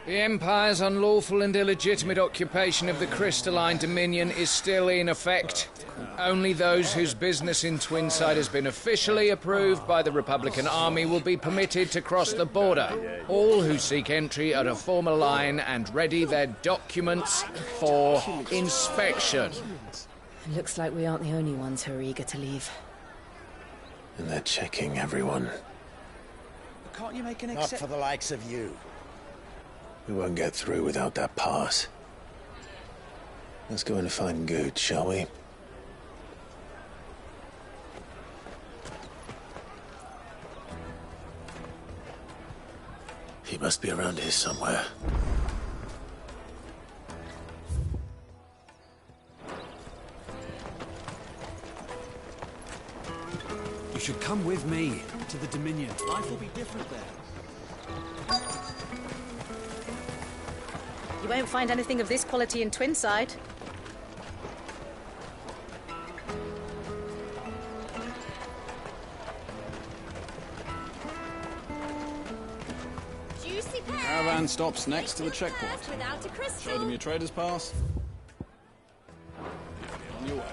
The Empire's unlawful and illegitimate occupation of the Crystalline Dominion is still in effect. Only those whose business in Twinside has been officially approved by the Republican Army will be permitted to cross the border. All who seek entry are to form a line and ready their documents for inspection. It looks like we aren't the only ones who are eager to leave. And they're checking everyone. Can't you make an Not for the likes of you. We won't get through without that pass. Let's go in and find Good, shall we? He must be around here somewhere. You should come with me to the Dominion. Life will be different there. You won't find anything of this quality in Twinside. Caravan stops next to the checkpoint. Show them your trader's pass. On your way.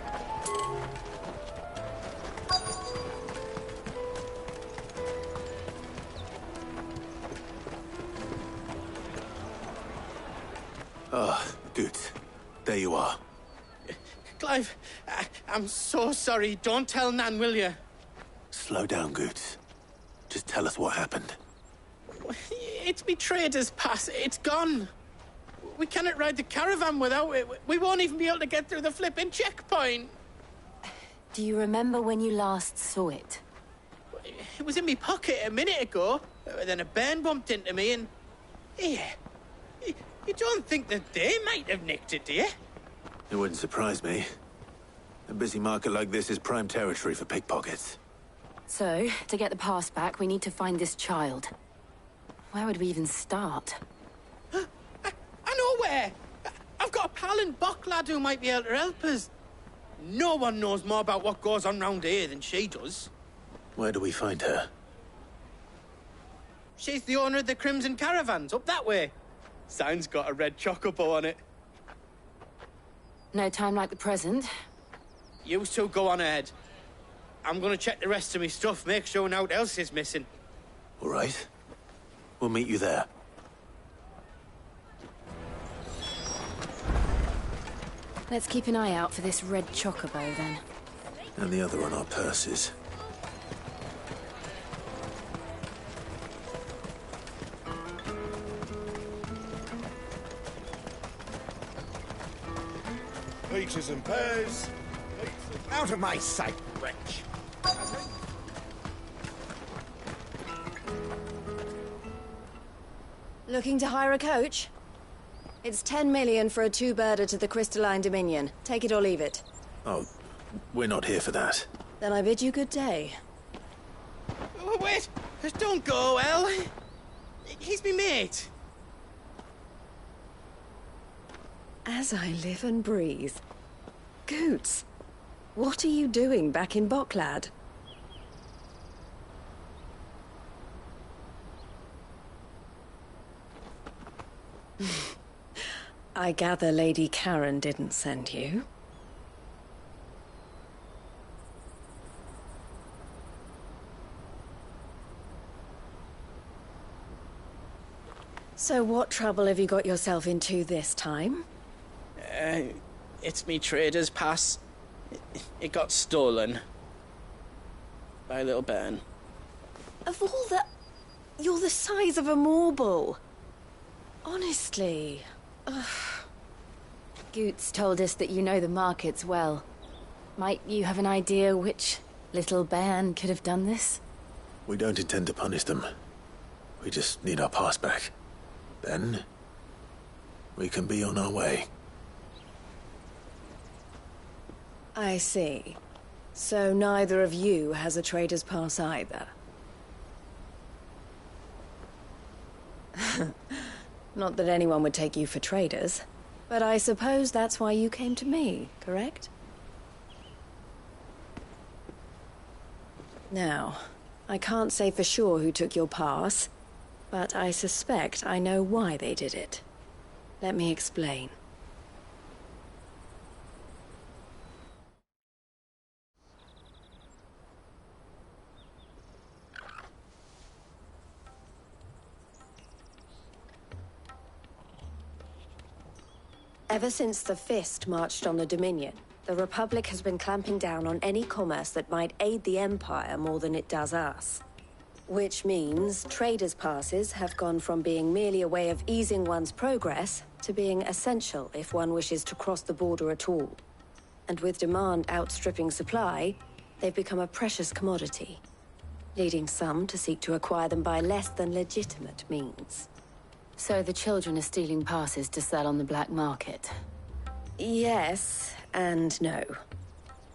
Ah, good. There you are. Clive, I'm so sorry. Don't tell Nan, will you? Slow down, Goots. Just tell us what happened. It's me trader's pass. It's gone. We cannot ride the caravan without it. We won't even be able to get through the flipping checkpoint. Do you remember when you last saw it? It was in my pocket a minute ago. Then a bairn bumped into me and... Here. You don't think that they might have nicked it, do you? It wouldn't surprise me. A busy market like this is prime territory for pickpockets. So, to get the pass back, we need to find this child. Where would we even start? I know where! I've got a pal in Bocklad who might be able to help us. No one knows more about what goes on round here than she does. Where do we find her? She's the owner of the Crimson Caravans, up that way. Sign's got a red chocobo on it. No time like the present. You two go on ahead. I'm gonna check the rest of me stuff, make sure naught else is missing. All right. We'll meet you there. Let's keep an eye out for this red chocobo, then. And the other on our purses. Peaches and pears. Out of my sight, wretch. Looking to hire a coach? It's 10 million for a two-birder to the Crystalline Dominion. Take it or leave it. Oh, we're not here for that. Then I bid you good day. Oh, wait! Don't go, El. He's me mate. As I live and breathe. Goots, what are you doing back in Bocklad? I gather Lady Karen didn't send you. So what trouble have you got yourself into this time? It's me trader's pass. It got stolen. By a little bairn. Of all the... You're the size of a marble. Honestly. Ugh. Goots told us that you know the markets well. Might you have an idea which little bairn could have done this? We don't intend to punish them. We just need our pass back. Then, we can be on our way. I see. So neither of you has a trader's pass either. Not that anyone would take you for traders, but I suppose that's why you came to me, correct? Now, I can't say for sure who took your pass, but I suspect I know why they did it. Let me explain. Ever since the Fist marched on the Dominion, the Republic has been clamping down on any commerce that might aid the Empire more than it does us. Which means traders' passes have gone from being merely a way of easing one's progress to being essential if one wishes to cross the border at all. And with demand outstripping supply, they've become a precious commodity. leading some to seek to acquire them by less than legitimate means. So the children are stealing passes to sell on the black market? Yes, and no.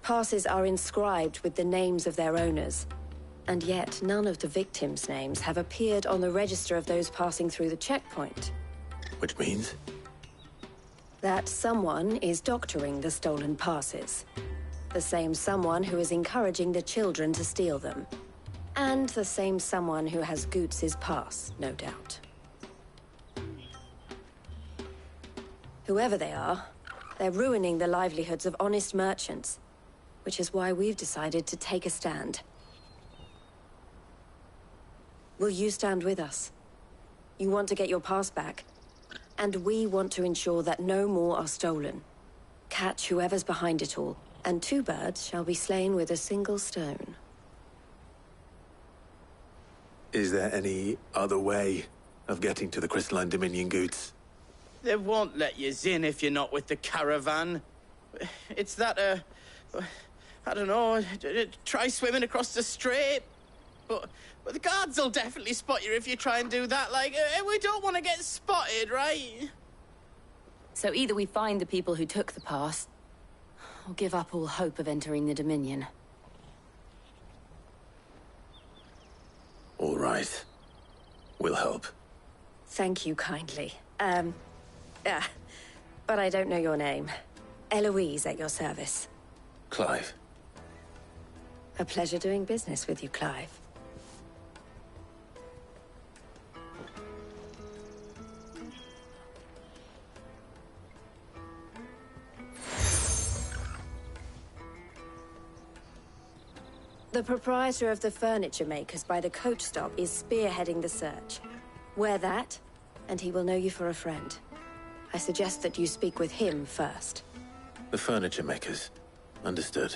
Passes are inscribed with the names of their owners, and yet none of the victims' names have appeared on the register of those passing through the checkpoint. Which means? That someone is doctoring the stolen passes. The same someone who is encouraging the children to steal them. And the same someone who has Goots's pass, no doubt. Whoever they are, they're ruining the livelihoods of honest merchants, which is why we've decided to take a stand. Will you stand with us? You want to get your pass back, and we want to ensure that no more are stolen. Catch whoever's behind it all, and 2 birds shall be slain with a single stone. Is there any other way of getting to the Crystalline Dominion, Goots? They won't let you in if you're not with the caravan. It's that, I don't know, try swimming across the strait. But the guards will definitely spot you if you try and do that. Like, we don't want to get spotted, right? So either we find the people who took the pass, or give up all hope of entering the Dominion. All right. We'll help. Thank you kindly. But I don't know your name. Eloise at your service. Clive. A pleasure doing business with you, Clive. The proprietor of the furniture makers by the coach stop is spearheading the search. Wear that, and he will know you for a friend. I suggest that you speak with him first. The furniture makers. Understood.